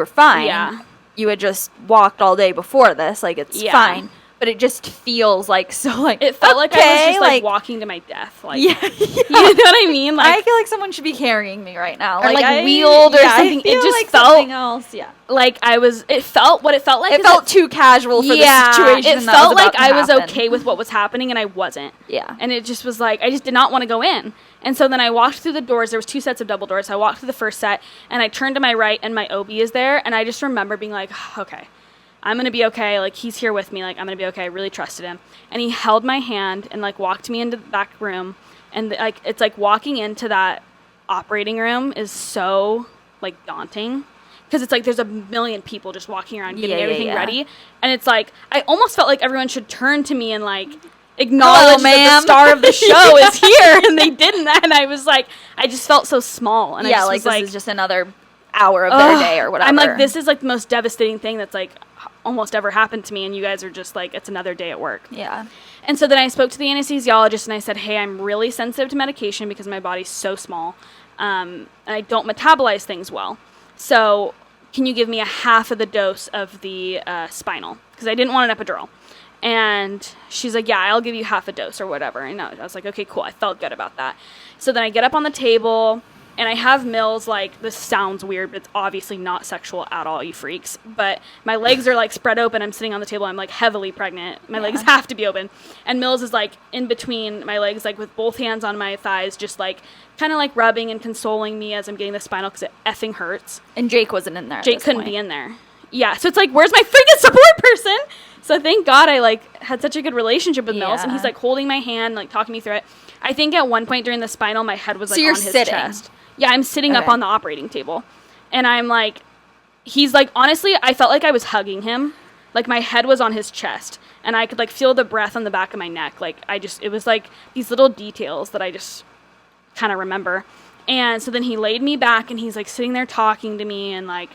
fine. Yeah. You had just walked all day before this. Like, it's Yeah. fine. But it just feels like so, like, It felt like I was okay, just, like, walking to my death. Like, yeah, you know what I mean? Like, I feel like someone should be carrying me right now. or, like, I, wheeled or yeah, something. I feel It just like felt something else. Yeah. like it felt what it felt like. It felt too casual for the situation. It that felt was like about to I was happen. okay with what was happening, and I wasn't. Yeah. And it just was like, I just did not want to go in. And so then I walked through the doors. There was 2 sets of double doors. I walked through the first set, and I turned to my right, and my OB is there. And I just remember being like, okay, I'm going to be okay. Like, he's here with me. Like, I'm going to be okay. I really trusted him. And he held my hand and, like, walked me into the back room. And, like, it's like walking into that operating room is so, like, daunting. Because it's like there's a million people just walking around getting everything ready. And it's like, I almost felt like everyone should turn to me and, like, acknowledge that the star of the show is here. And they didn't. And I was like, I just felt so small. And I just was this is just another hour of their day or whatever. I'm like, this is like the most devastating thing that's like almost ever happened to me, and you guys are just like, it's another day at work. Yeah. And so then I spoke to the anesthesiologist, and I said, hey, I'm really sensitive to medication because my body's so small, and I don't metabolize things well. So can you give me a half of the dose of the spinal? Because I didn't want an epidural. And she's like, yeah, I'll give you half a dose or whatever. And I was like, okay, cool. I felt good about that. So then I get up on the table, and I have Mills, like, this sounds weird, but it's obviously not sexual at all, you freaks. But my legs are, like, spread open. I'm sitting on the table. I'm, like, heavily pregnant. My legs have to be open. And Mills is, like, in between my legs, like, with both hands on my thighs, just, like, kind of, like, rubbing and consoling me as I'm getting the spinal because it effing hurts. And Jake wasn't in there at Jake this couldn't point. be in there. Yeah, so it's like, where's my freaking support person? So thank God I, like, had such a good relationship with Mills. And he's, like, holding my hand, like, talking me through it. I think at one point during the spinal, my head was, like, on his sitting. chest. Yeah, I'm sitting up on the operating table. And I'm like, he's like, honestly, I felt like I was hugging him. Like, my head was on his chest. And I could, like, feel the breath on the back of my neck. Like, it was, like, these little details that I just kind of remember. And so then he laid me back, and he's, like, sitting there talking to me. And, like,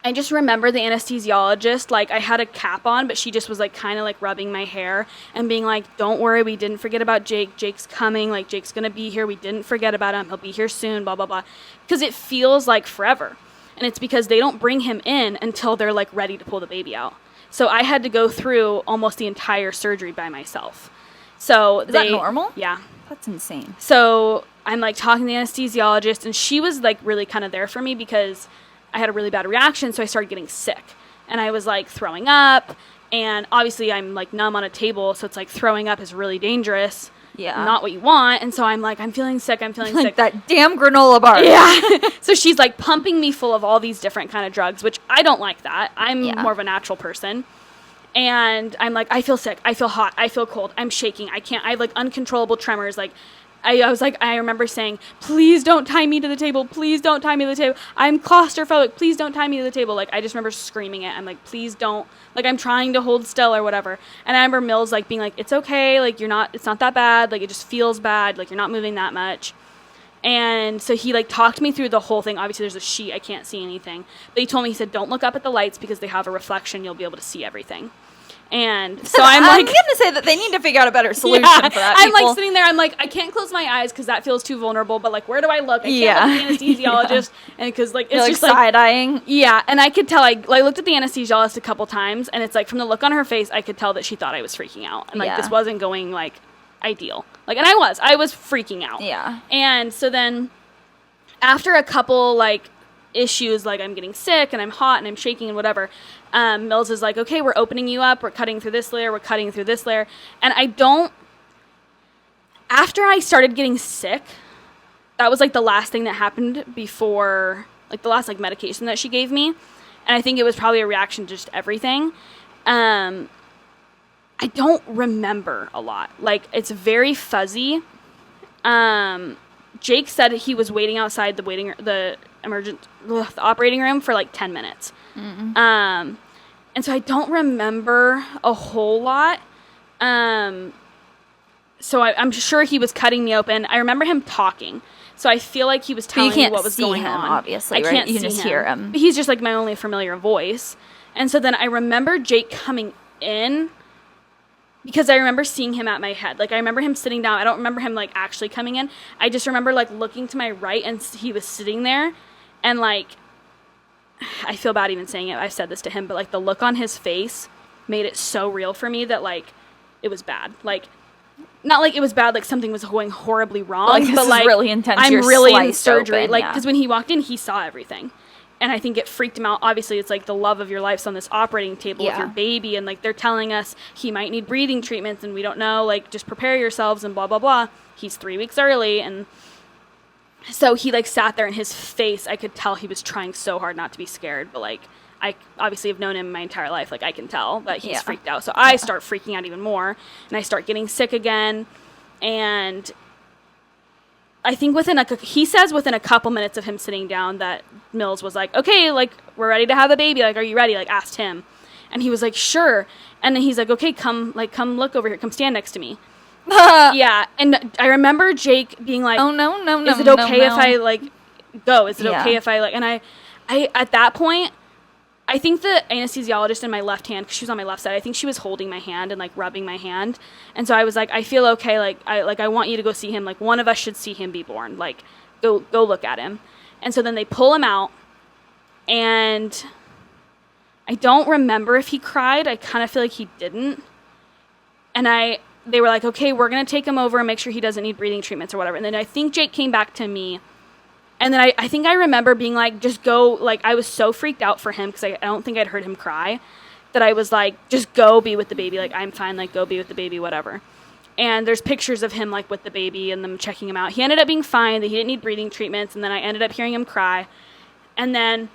I just remember the anesthesiologist, like, I had a cap on, but she just was, like, kind of, like, rubbing my hair and being like, don't worry, we didn't forget about Jake. Jake's coming. Like, Jake's going to be here. We didn't forget about him. He'll be here soon, blah, blah, blah. Because it feels like forever. And it's because they don't bring him in until they're, like, ready to pull the baby out. So I had to go through almost the entire surgery by myself. So Is that normal? Yeah. That's insane. So I'm, like, talking to the anesthesiologist, and she was, like, really kind of there for me because I had a really bad reaction, so I started getting sick. And I was, like, throwing up, and obviously I'm, like, numb on a table, so it's, like, throwing up is really dangerous. Yeah. Not what you want. And so I'm, like, I'm feeling sick, Like that damn granola bar. Yeah. So she's, like, pumping me full of all these different kind of drugs, which I don't like that. I'm more of a natural person. And I'm, like, I feel sick. I feel hot. I feel cold. I'm shaking. I have, like, uncontrollable tremors, like, I was like, I remember saying, please don't tie me to the table. Please don't tie me to the table. I'm claustrophobic. Please don't tie me to the table. Like, I just remember screaming it. I'm like, please don't. Like, I'm trying to hold still or whatever. And I remember Mills, like, being like, it's okay. Like, it's not that bad. Like, it just feels bad. Like, you're not moving that much. And so he, like, talked me through the whole thing. Obviously, there's a sheet. I can't see anything. But he told me, he said, don't look up at the lights because they have a reflection. You'll be able to see everything. And so I'm like, I'm going to say that they need to figure out a better solution for that. I'm like sitting there. I'm like, I can't close my eyes because that feels too vulnerable. But like, where do I look? I can't look at the anesthesiologist, and because like it's You're, just like like side-eyeing. Yeah, and I could tell. I looked at the anesthesiologist a couple times, and it's like from the look on her face, I could tell that she thought I was freaking out, and like this wasn't going like ideal. Like, and I was freaking out. Yeah. And so then after a couple like issues, like I'm getting sick and I'm hot and I'm shaking and whatever, Mills is like, okay, we're opening you up, we're cutting through this layer, we're cutting through this layer. And after I started getting sick, that was like the last thing that happened before, like the last like medication that she gave me. And I think it was probably a reaction to just everything. I don't remember a lot. Like, it's very fuzzy. Jake said he was waiting outside the operating room for like 10 minutes. Mm-hmm. And so I don't remember a whole lot. So I'm sure he was cutting me open. I remember him talking. So I feel like he was telling me what was going on. Obviously, I right? can't you see can just him. hear him. But he's just like my only familiar voice. And so then I remember Jake coming in because I remember seeing him at my head. Like, I remember him sitting down. I don't remember him, like, actually coming in. I just remember, like, looking to my right, and he was sitting there. And, like, I feel bad even saying it. I've said this to him. But, like, the look on his face made it so real for me that, like, it was bad. Like, not like it was bad, like something was going horribly wrong. Like, but, like, really intense. I'm You're really in sliced surgery. open, Like, yeah. because when he walked in, he saw everything. And I think it freaked him out. Obviously, it's like the love of your life's on this operating table with your baby. And, like, they're telling us he might need breathing treatments and we don't know. Like, just prepare yourselves and blah, blah, blah. He's 3 weeks early. And so he, like, sat there and his face, I could tell he was trying so hard not to be scared. But, like, I obviously have known him my entire life. Like, I can tell that he's freaked out. So I start freaking out even more. And I start getting sick again. And I think he says within a couple minutes of him sitting down that Mills was like, okay, like, we're ready to have a baby. Like, are you ready? Like, asked him. And he was like, sure. And then he's like, okay, come look over here. Come stand next to me. Yeah. And I remember Jake being like, oh, no. Is it okay if I, like, go? Is it okay if I, like, and I at that point, I think the anesthesiologist in my left hand, because she was on my left side, I think she was holding my hand and, like, rubbing my hand. And so I was like, I feel okay. Like, I want you to go see him. Like, one of us should see him be born. Like, go look at him. And so then they pull him out. And I don't remember if he cried. I kind of feel like he didn't. And they were like, okay, we're going to take him over and make sure he doesn't need breathing treatments or whatever. And then I think Jake came back to me. And then I think I remember being like, just go, like, I was so freaked out for him because I don't think I'd heard him cry, that I was like, just go be with the baby. Like, I'm fine. Like, go be with the baby, whatever. And there's pictures of him, like, with the baby and them checking him out. He ended up being fine, that he didn't need breathing treatments. And then I ended up hearing him cry. And then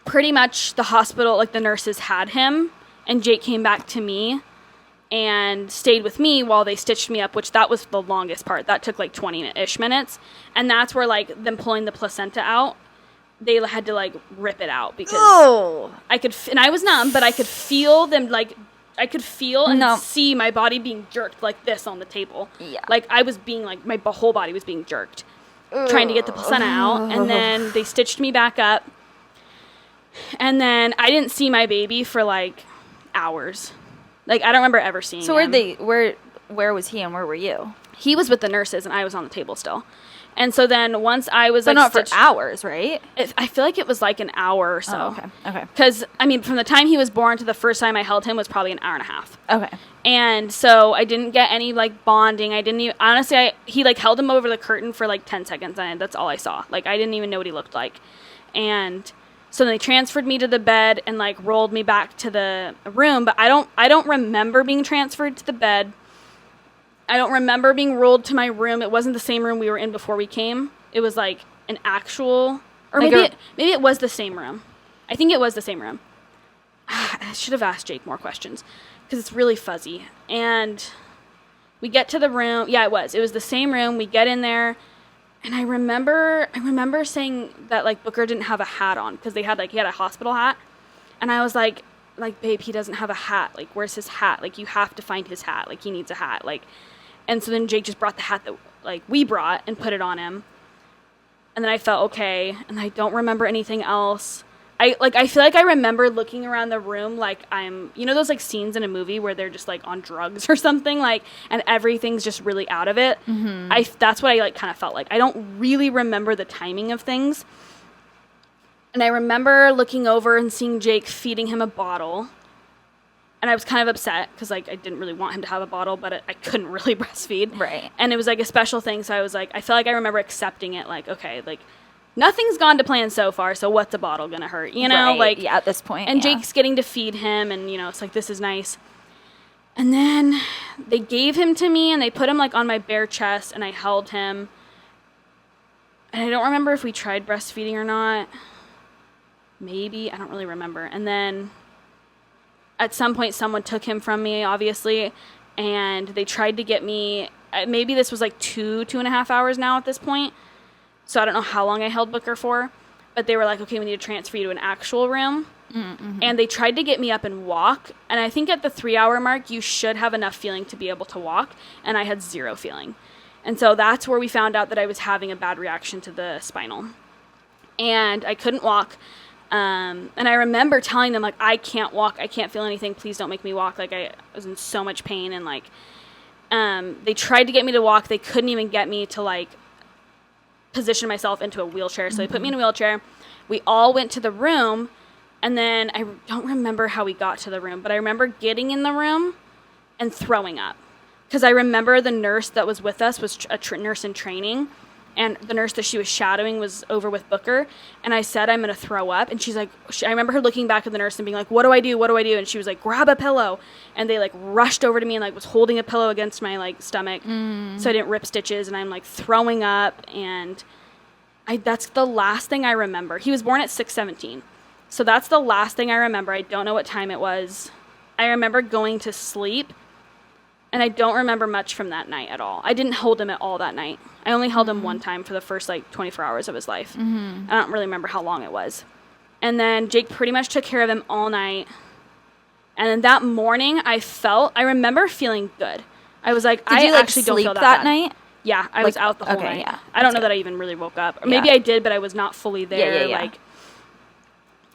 pretty much the hospital, like, the nurses had him. And Jake came back to me and stayed with me while they stitched me up, which that was the longest part. That took like 20-ish minutes. And that's where, like, them pulling the placenta out, they had to, like, rip it out because I could, and I was numb, but I could feel them, like, I could feel and see my body being jerked like this on the table. Yeah. Like, I was being, like, my whole body was being jerked, trying to get the placenta out. And then they stitched me back up. And then I didn't see my baby for, like, hours. Like, I don't remember ever seeing him. So where was he and where were you? He was with the nurses and I was on the table still. And so then once I was, but like, not for hours, right? I feel like it was like an hour or so. Oh, okay. Because, I mean, from the time he was born to the first time I held him was probably an hour and a half. Okay. And so I didn't get any, like, bonding. I didn't even, honestly, he, like, held him over the curtain for, like, 10 seconds and that's all I saw. Like, I didn't even know what he looked like. And so they transferred me to the bed and, like, rolled me back to the room. But I don't remember being transferred to the bed. I don't remember being rolled to my room. It wasn't the same room we were in before we came. It was, like, an actual, or like maybe it was the same room. I think it was the same room. I should have asked Jake more questions because it's really fuzzy. And we get to the room. Yeah, it was the same room. We get in there. And I remember saying that, like, Booker didn't have a hat on because he had a hospital hat. And I was like, babe, he doesn't have a hat. Like, where's his hat? Like, you have to find his hat. Like, he needs a hat. Like, and so then Jake just brought the hat that, like, we brought and put it on him. And then I felt okay. And I don't remember anything else. I feel like I remember looking around the room like I'm, you know those, like, scenes in a movie where they're just, like, on drugs or something, like, and everything's just really out of it. Mm-hmm. That's what I, like, kind of felt like. I don't really remember the timing of things. And I remember looking over and seeing Jake feeding him a bottle. And I was kind of upset because, like, I didn't really want him to have a bottle, but I couldn't really breastfeed. Right. And it was, like, a special thing. So I was like, I feel like I remember accepting it, like, okay, like, nothing's gone to plan so far, so what's a bottle gonna hurt, you know? Right. Like, yeah, at this point. And Jake's getting to feed him, and, you know, it's like, this is nice. And then they gave him to me, and they put him, like, on my bare chest, and I held him. And I don't remember if we tried breastfeeding or not. Maybe. I don't really remember. And then at some point, someone took him from me, obviously, and they tried to get me, maybe this was, like, 2.5 hours now at this point. So I don't know how long I held Booker for, but they were like, okay, we need to transfer you to an actual room. Mm-hmm. And they tried to get me up and walk. And I think at the 3-hour mark, you should have enough feeling to be able to walk. And I had zero feeling. And so that's where we found out that I was having a bad reaction to the spinal. And I couldn't walk. And I remember telling them, like, I can't walk. I can't feel anything. Please don't make me walk. Like, I was in so much pain. And, like, they tried to get me to walk. They couldn't even get me to, like, position myself into a wheelchair. So they put me in a wheelchair. We all went to the room. And then I don't remember how we got to the room, but I remember getting in the room and throwing up. Because I remember the nurse that was with us was a nurse in training. And the nurse that she was shadowing was over with Booker. And I said, I'm going to throw up. And she's like, I remember her looking back at the nurse and being like, what do I do? What do I do? And she was like, grab a pillow. And they, like, rushed over to me and, like, was holding a pillow against my, like, stomach. So I didn't rip stitches. And I'm, like, throwing up. And that's the last thing I remember. He was born at 6/17. So that's the last thing I remember. I don't know what time it was. I remember going to sleep. And I don't remember much from that night at all. I didn't hold him at all that night. I only held him one time for the first, like, 24 hours of his life. I don't really remember how long it was. And then Jake pretty much took care of him all night. And then that morning, I remember feeling good. I was like, I actually don't feel that that bad. night? Yeah, I was out the whole night. Yeah. I don't know that I even really woke up. Or maybe I did, but I was not fully there. Like,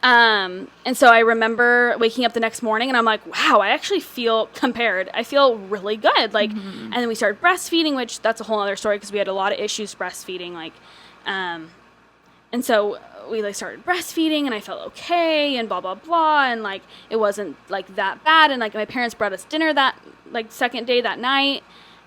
and so I remember waking up the next morning and I'm like, wow, I actually feel I feel really good. Like, and then we started breastfeeding, which that's a whole other story because we had a lot of issues breastfeeding. Like, and so we, like, started breastfeeding and I felt okay and blah, blah, blah. And, like, it wasn't, like, that bad. And, like, my parents brought us dinner that, like, second day that night.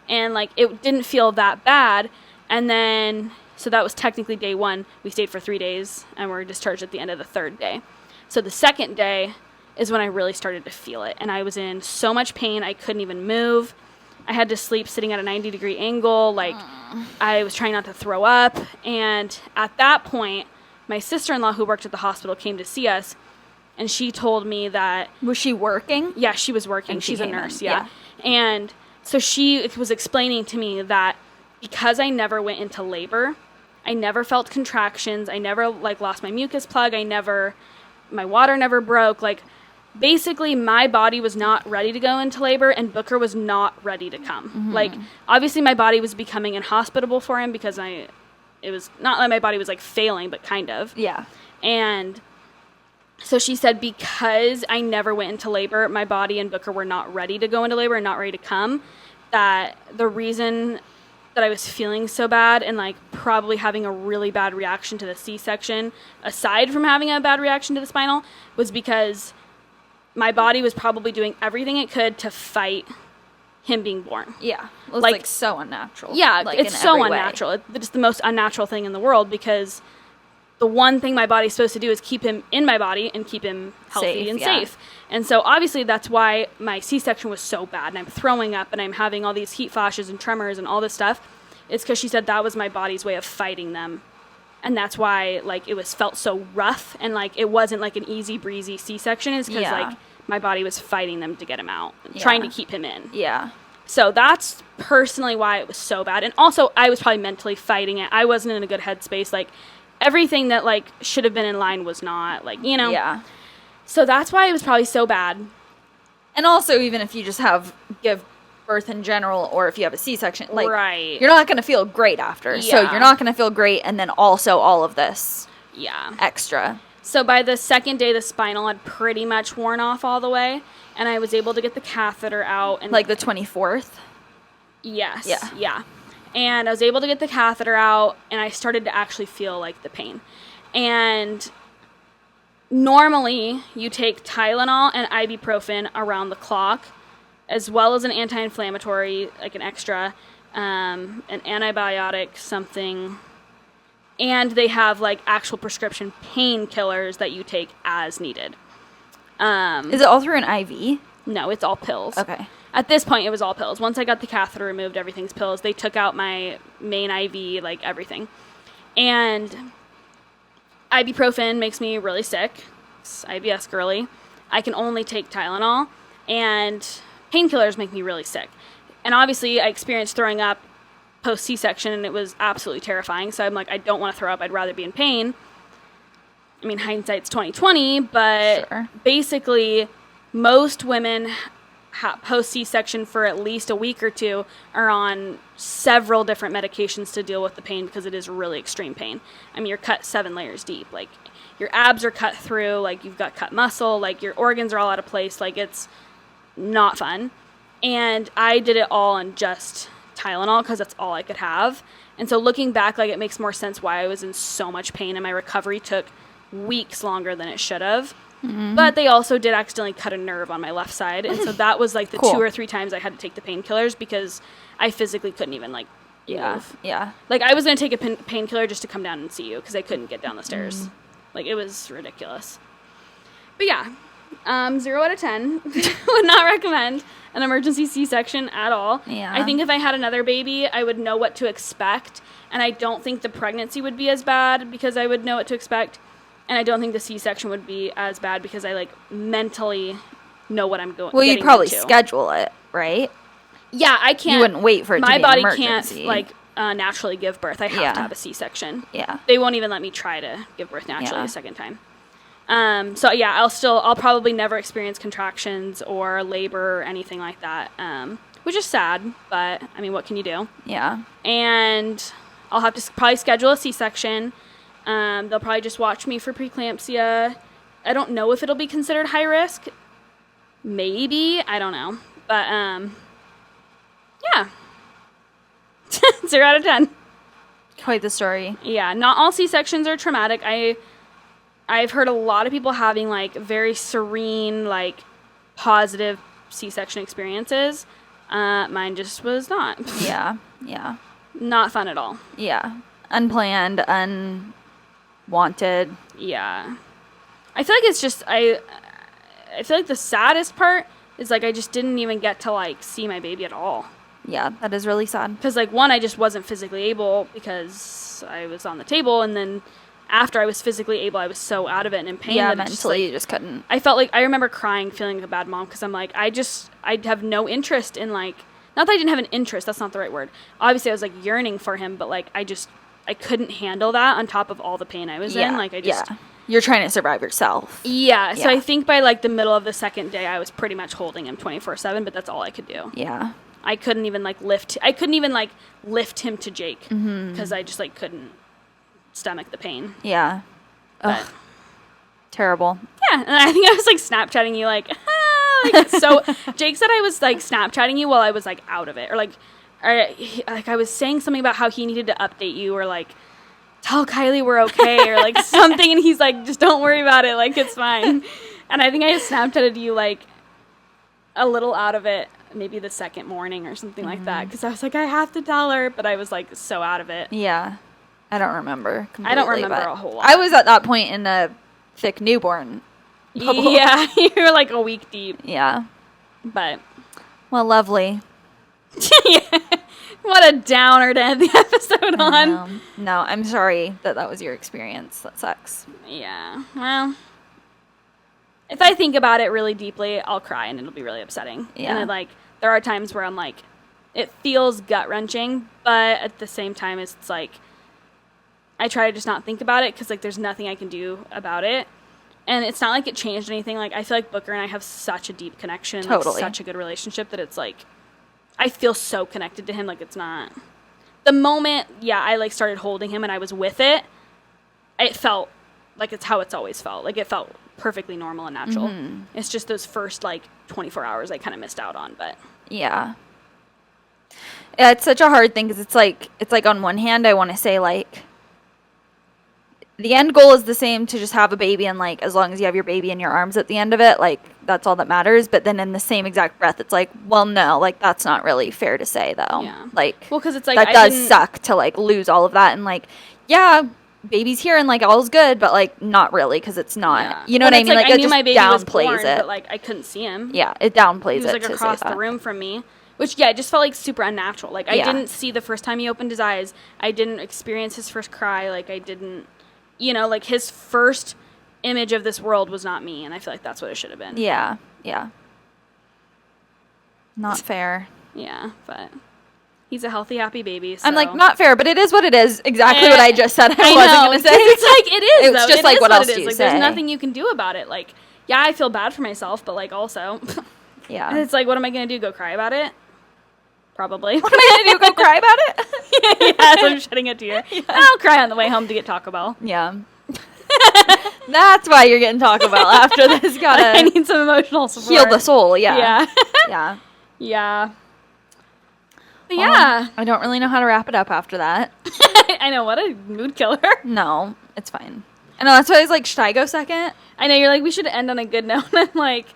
And, like, it didn't feel that bad. And then, so that was technically day 1. We stayed for 3 days and were discharged at the end of the 3rd day. So the 2nd day is when I really started to feel it. And I was in so much pain, I couldn't even move. I had to sleep sitting at a 90-degree angle. Like, I was trying not to throw up. And at that point, my sister-in-law, who worked at the hospital, came to see us. And she told me that... Was she working? Yeah, she was working. And She's a nurse, in. yeah. And so she was explaining to me that because I never went into labor, I never felt contractions, I never, like, lost my mucus plug, my water never broke, like, basically my body was not ready to go into labor and Booker was not ready to come. Like, obviously my body was becoming inhospitable for him because it was not like my body was, like, failing, but kind of. Yeah. And so she said because I never went into labor, my body and Booker were not ready to go into labor and not ready to come, that the reason that I was feeling so bad and, like, probably having a really bad reaction to the C-section, aside from having a bad reaction to the spinal, was because my body was probably doing everything it could to fight him being born. Yeah. It was, like, so unnatural. Yeah, like, it's so unnatural. It's the most unnatural thing in the world because the one thing my body's supposed to do is keep him in my body and keep him healthy and safe. And so obviously that's why my C-section was so bad and I'm throwing up and I'm having all these heat flashes and tremors and all this stuff. It's because she said that was my body's way of fighting them. And that's why, like, it felt so rough and, like, it wasn't like an easy breezy C-section is because like my body was fighting them to get him out, trying to keep him in. Yeah. So that's personally why it was so bad. And also I was probably mentally fighting it. I wasn't in a good headspace. Like, everything that, like, should have been in line was not, like, you know. Yeah. So that's why it was probably so bad. And also, even if you just give birth in general, or if you have a C-section, like, right, you're not going to feel great after. Yeah. So you're not going to feel great, and then also all of this extra. So by the 2nd day, the spinal had pretty much worn off all the way, and I was able to get the catheter out. And like the 24th? Yes. Yeah. Yeah. And I was able to get the catheter out, and I started to actually feel, like, the pain. And normally, you take Tylenol and ibuprofen around the clock, as well as an anti-inflammatory, like an extra, an antibiotic, something. And they have, like, actual prescription painkillers that you take as needed. Is it all through an IV? No, it's all pills. Okay. At this point, it was all pills. Once I got the catheter removed, everything's pills. They took out my main IV, like, everything. And ibuprofen makes me really sick. It's IBS girly. I can only take Tylenol. And painkillers make me really sick. And obviously, I experienced throwing up post C-section, and it was absolutely terrifying. So I'm like, I don't want to throw up. I'd rather be in pain. I mean, hindsight's 20/20, but basically, most women post C-section for at least a week or two are on several different medications to deal with the pain because it is really extreme pain. I mean, you're cut 7 layers deep. Like, your abs are cut through. Like, you've got cut muscle. Like, your organs are all out of place. Like, it's not fun. And I did it all on just Tylenol because that's all I could have. And so looking back, like, it makes more sense why I was in so much pain, and my recovery took weeks longer than it should have. Mm-hmm. But they also did accidentally cut a nerve on my left side, and so that was like the 2 or 3 times I had to take the painkillers because I physically couldn't even like move. Yeah. Like, I was gonna take a painkiller just to come down and see you because I couldn't get down the stairs. Mm-hmm. Like, it was ridiculous. But yeah, 0 out of 10 would not recommend an emergency C-section at all. Yeah. I think if I had another baby, I would know what to expect, and I don't think the pregnancy would be as bad because I would know what to expect, and I don't think the C-section would be as bad because I like mentally know what I'm going. Well, you'd probably schedule it, right? Yeah, I can't. You wouldn't wait for it to be an emergency. My body can't like naturally give birth. I have to have a C-section. Yeah. They won't even let me try to give birth naturally a second time. So yeah, I'll probably never experience contractions or labor or anything like that, which is sad, but I mean, what can you do? Yeah. And I'll have to probably schedule a C-section. They'll probably just watch me for preeclampsia. I don't know if it'll be considered high risk. Maybe, I don't know. But, yeah. 0 out of 10. Quite the story. Yeah, not all C-sections are traumatic. I've heard a lot of people having, like, very serene, like, positive C-section experiences. Mine just was not. Yeah. Not fun at all. Yeah. Unplanned, unwanted. Yeah. I feel like it's just, I feel like the saddest part is, like, I just didn't even get to, like, see my baby at all. Yeah, that is really sad. Because, like, one, I just wasn't physically able because I was on the table, and then after I was physically able, I was so out of it and in pain. Yeah, that mentally you just couldn't. I felt like, I remember crying, feeling like a bad mom, because I'm like, I have no interest in, like, not that I didn't have an interest, that's not the right word. Obviously, I was, like, yearning for him, but, like, I couldn't handle that on top of all the pain I was in. Like, You're trying to survive yourself. Yeah, so I think by, like, the middle of the second day, I was pretty much holding him 24/7, but that's all I could do. Yeah. I couldn't even, like, lift him to Jake, because I just, like, couldn't stomach the pain. Yeah. Ugh. Terrible. Yeah, and I think I was, like, Snapchatting you, like, so Jake said I was, like, Snapchatting you while I was, like, out of it, or I was saying something about how he needed to update you, or, like, tell Kylie we're okay, or, like, something, and he's like, just don't worry about it, like, it's fine. And I think I just Snapchatted you, like, a little out of it, maybe the second morning or something like that, because I was like, I have to tell her, but I was, like, so out of it. Yeah. I don't remember completely. I don't remember a whole lot. I was at that point in a thick newborn bubble. Yeah, you were, like, a week deep. Yeah. But. Well, lovely. Yeah. What a downer to end the episode on. No, I'm sorry that was your experience. That sucks. Yeah. Well, if I think about it really deeply, I'll cry and it'll be really upsetting. Yeah. And like, there are times where I'm like, it feels gut wrenching, but at the same time, it's like, I try to just not think about it because like, there's nothing I can do about it. And it's not like it changed anything. Like, I feel like Booker and I have such a deep connection, totally. Like, such a good relationship that it's like, I feel so connected to him. Like, it's not the moment. Yeah. I like started holding him and I was with it. It felt like it's how it's always felt. Like, it felt perfectly normal and natural. Mm-hmm. It's just those first like 24 hours I kind of missed out on, but yeah, it's such a hard thing because it's like on one hand I want to say like the end goal is the same, to just have a baby, and like as long as you have your baby in your arms at the end of it, like that's all that matters. But then in the same exact breath, it's like, well, no, like that's not really fair to say though. Yeah. Like, well, because it's like that does suck to like lose all of that, and like, yeah, baby's here and like all's good, but like not really, because it's not. Yeah. You know what I mean? Like I it knew just my baby was born, it, but like I couldn't see him. Yeah, it downplays he was, like, it. Across the room from me. Which, yeah, it just felt, like, super unnatural. Like, I didn't see the first time he opened his eyes. I didn't experience his first cry. Like, I didn't, you know, like, his first image of this world was not me. And I feel like that's what it should have been. Yeah, yeah. Not fair. Yeah, but he's a healthy, happy baby, so. I'm like, not fair, but it is what it is. Exactly what I just said I wasn't going to say. It's like, it is, It's just like, what else do you like, say? There's nothing you can do about it. Like, yeah, I feel bad for myself, but, like, also, Yeah. And it's like, what am I going to do? Go cry about it? Probably. What am I gonna do? Go cry about it? Yeah, so I'm shedding a tear. Yeah. I'll cry on the way home to get Taco Bell. Yeah. That's why you're getting Taco Bell after this. I need some emotional support. Heal the soul. Yeah. Yeah. Yeah. Yeah. But yeah. I don't really know how to wrap it up after that. I know, what a mood killer. No, it's fine. I know, that's why I was like, should I go second? I know, you're like, we should end on a good note. I'm like,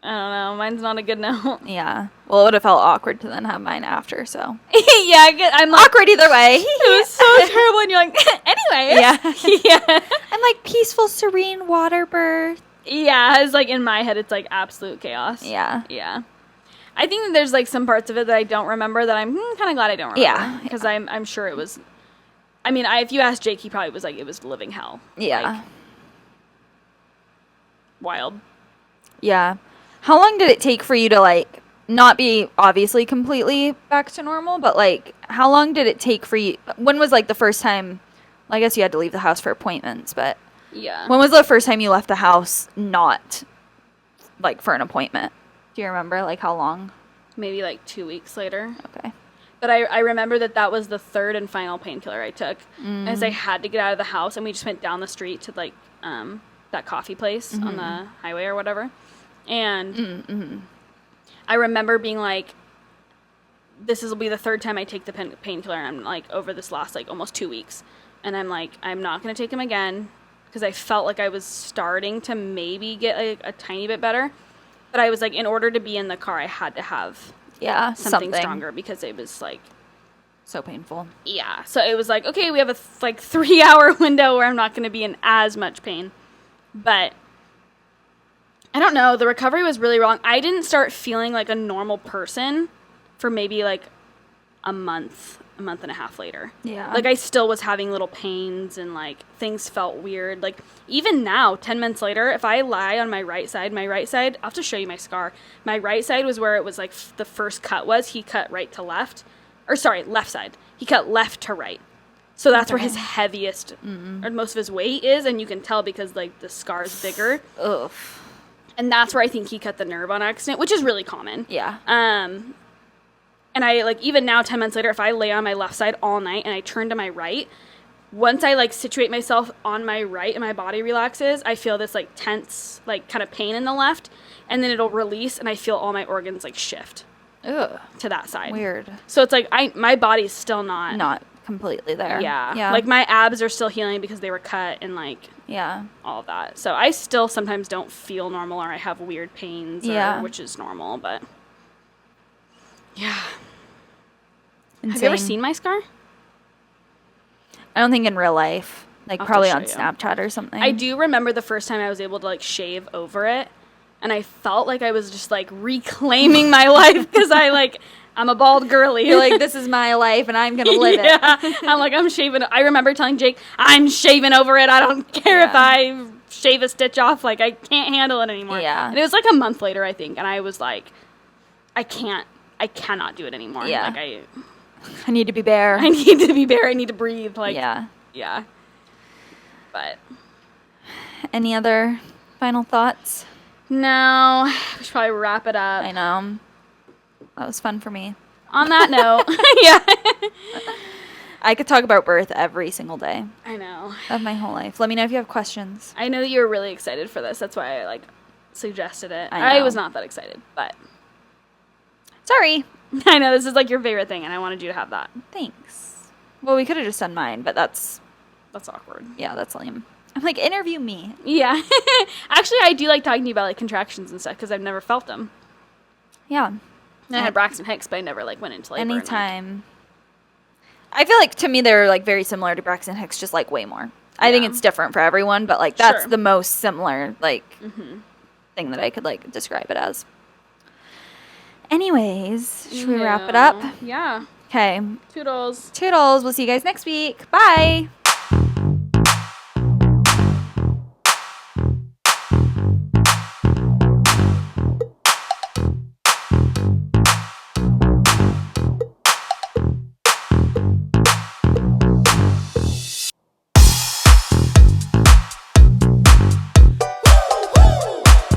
I don't know, mine's not a good note. Yeah. Well, it would have felt awkward to then have mine after, so. Yeah, I'm like, awkward either way. It was so terrible, and you're like, anyway. Yeah. Yeah. I'm like, peaceful, serene water birth. Yeah, it's like, in my head, it's like absolute chaos. Yeah. Yeah. I think that there's like some parts of it that I don't remember that I'm kind of glad I don't remember. Yeah. Because I'm sure it was, I mean, if you asked Jake, he probably was like, it was living hell. Yeah. Like, wild. Yeah. How long did it take for you to, like, not be obviously completely back to normal, but, like, how long did it take for you? When was, like, the first time? Well, I guess you had to leave the house for appointments, but Yeah. when was the first time you left the house not, like, for an appointment? Do you remember, like, how long? Maybe like 2 weeks later. Okay. But I remember that was the third and final painkiller I took. As I had to get out of the house, and we just went down the street to, like, that coffee place on the highway or whatever. And I remember being like, this will be the third time I take the painkiller, and I'm like, over this last like almost 2 weeks, and I'm like, I'm not going to take him again, because I felt like I was starting to maybe get a tiny bit better, but I was like, in order to be in the car, I had to have something stronger, because it was like so painful. Yeah, so it was like, okay, we have a 3-hour window where I'm not going to be in as much pain, but I don't know. The recovery was really wrong. I didn't start feeling like a normal person for maybe like a month and a half later. Yeah. Like, I still was having little pains, and like things felt weird. Like, even now, 10 minutes later, if I lie on my right side, I'll have to show you my scar. My right side was where it was like the first cut was. He cut right to left. Or sorry, left side. He cut left to right. So that's where his heaviest or most of his weight is, and you can tell because like the scar's bigger. Ugh. And that's where I think he cut the nerve on accident, which is really common. Yeah. And I, like, even now, 10 minutes later, if I lay on my left side all night and I turn to my right, once I, like, situate myself on my right and my body relaxes, I feel this, like, tense, like, kind of pain in the left, and then it'll release, and I feel all my organs, like, shift Ugh. to that side. Weird. So it's like, my body's still not completely there. Yeah. Yeah. Like, my abs are still healing because they were cut, and, like, yeah. all of that. So I still sometimes don't feel normal, or I have weird pains, which is normal, but yeah. Insane. Have you ever seen my scar? I don't think in real life. Like, I'll probably have on to show you. Snapchat or something. I do remember the first time I was able to, like, shave over it, and I felt like I was just, like, reclaiming my life, because I'm a bald girly. You're like, this is my life, and I'm going to live it. I'm like, I'm shaving. I remember telling Jake, I'm shaving over it. I don't care if I shave a stitch off. Like, I can't handle it anymore. Yeah. And it was like a month later, I think, and I was like, I cannot do it anymore. Yeah. Like, I need to be bare. I need to be bare. I need to breathe. Like, yeah. But Any other final thoughts? no, we should probably wrap it up. I know. That was fun for me. On that note, yeah. I could talk about birth every single day I know. of my whole life. Let me know if you have questions. I know that you were really excited for this. That's why I suggested it. I I know. was not that excited, but Sorry. I know this is like your favorite thing, and I wanted you to have that. Thanks. Well, we could have just done mine, but that's awkward. Yeah, that's lame. I'm like, interview me. Yeah. Actually, I do like talking to you about like contractions and stuff because I've never felt them. Yeah. And I had Braxton Hicks, but I never like went into labor. Anytime. I feel like to me they're like very similar to Braxton Hicks, just like way more. I think it's different for everyone, but like that's the most similar like thing that I could like describe it as. Anyways, should we wrap it up? Yeah. Okay. Toodles. Toodles. We'll see you guys next week. Bye.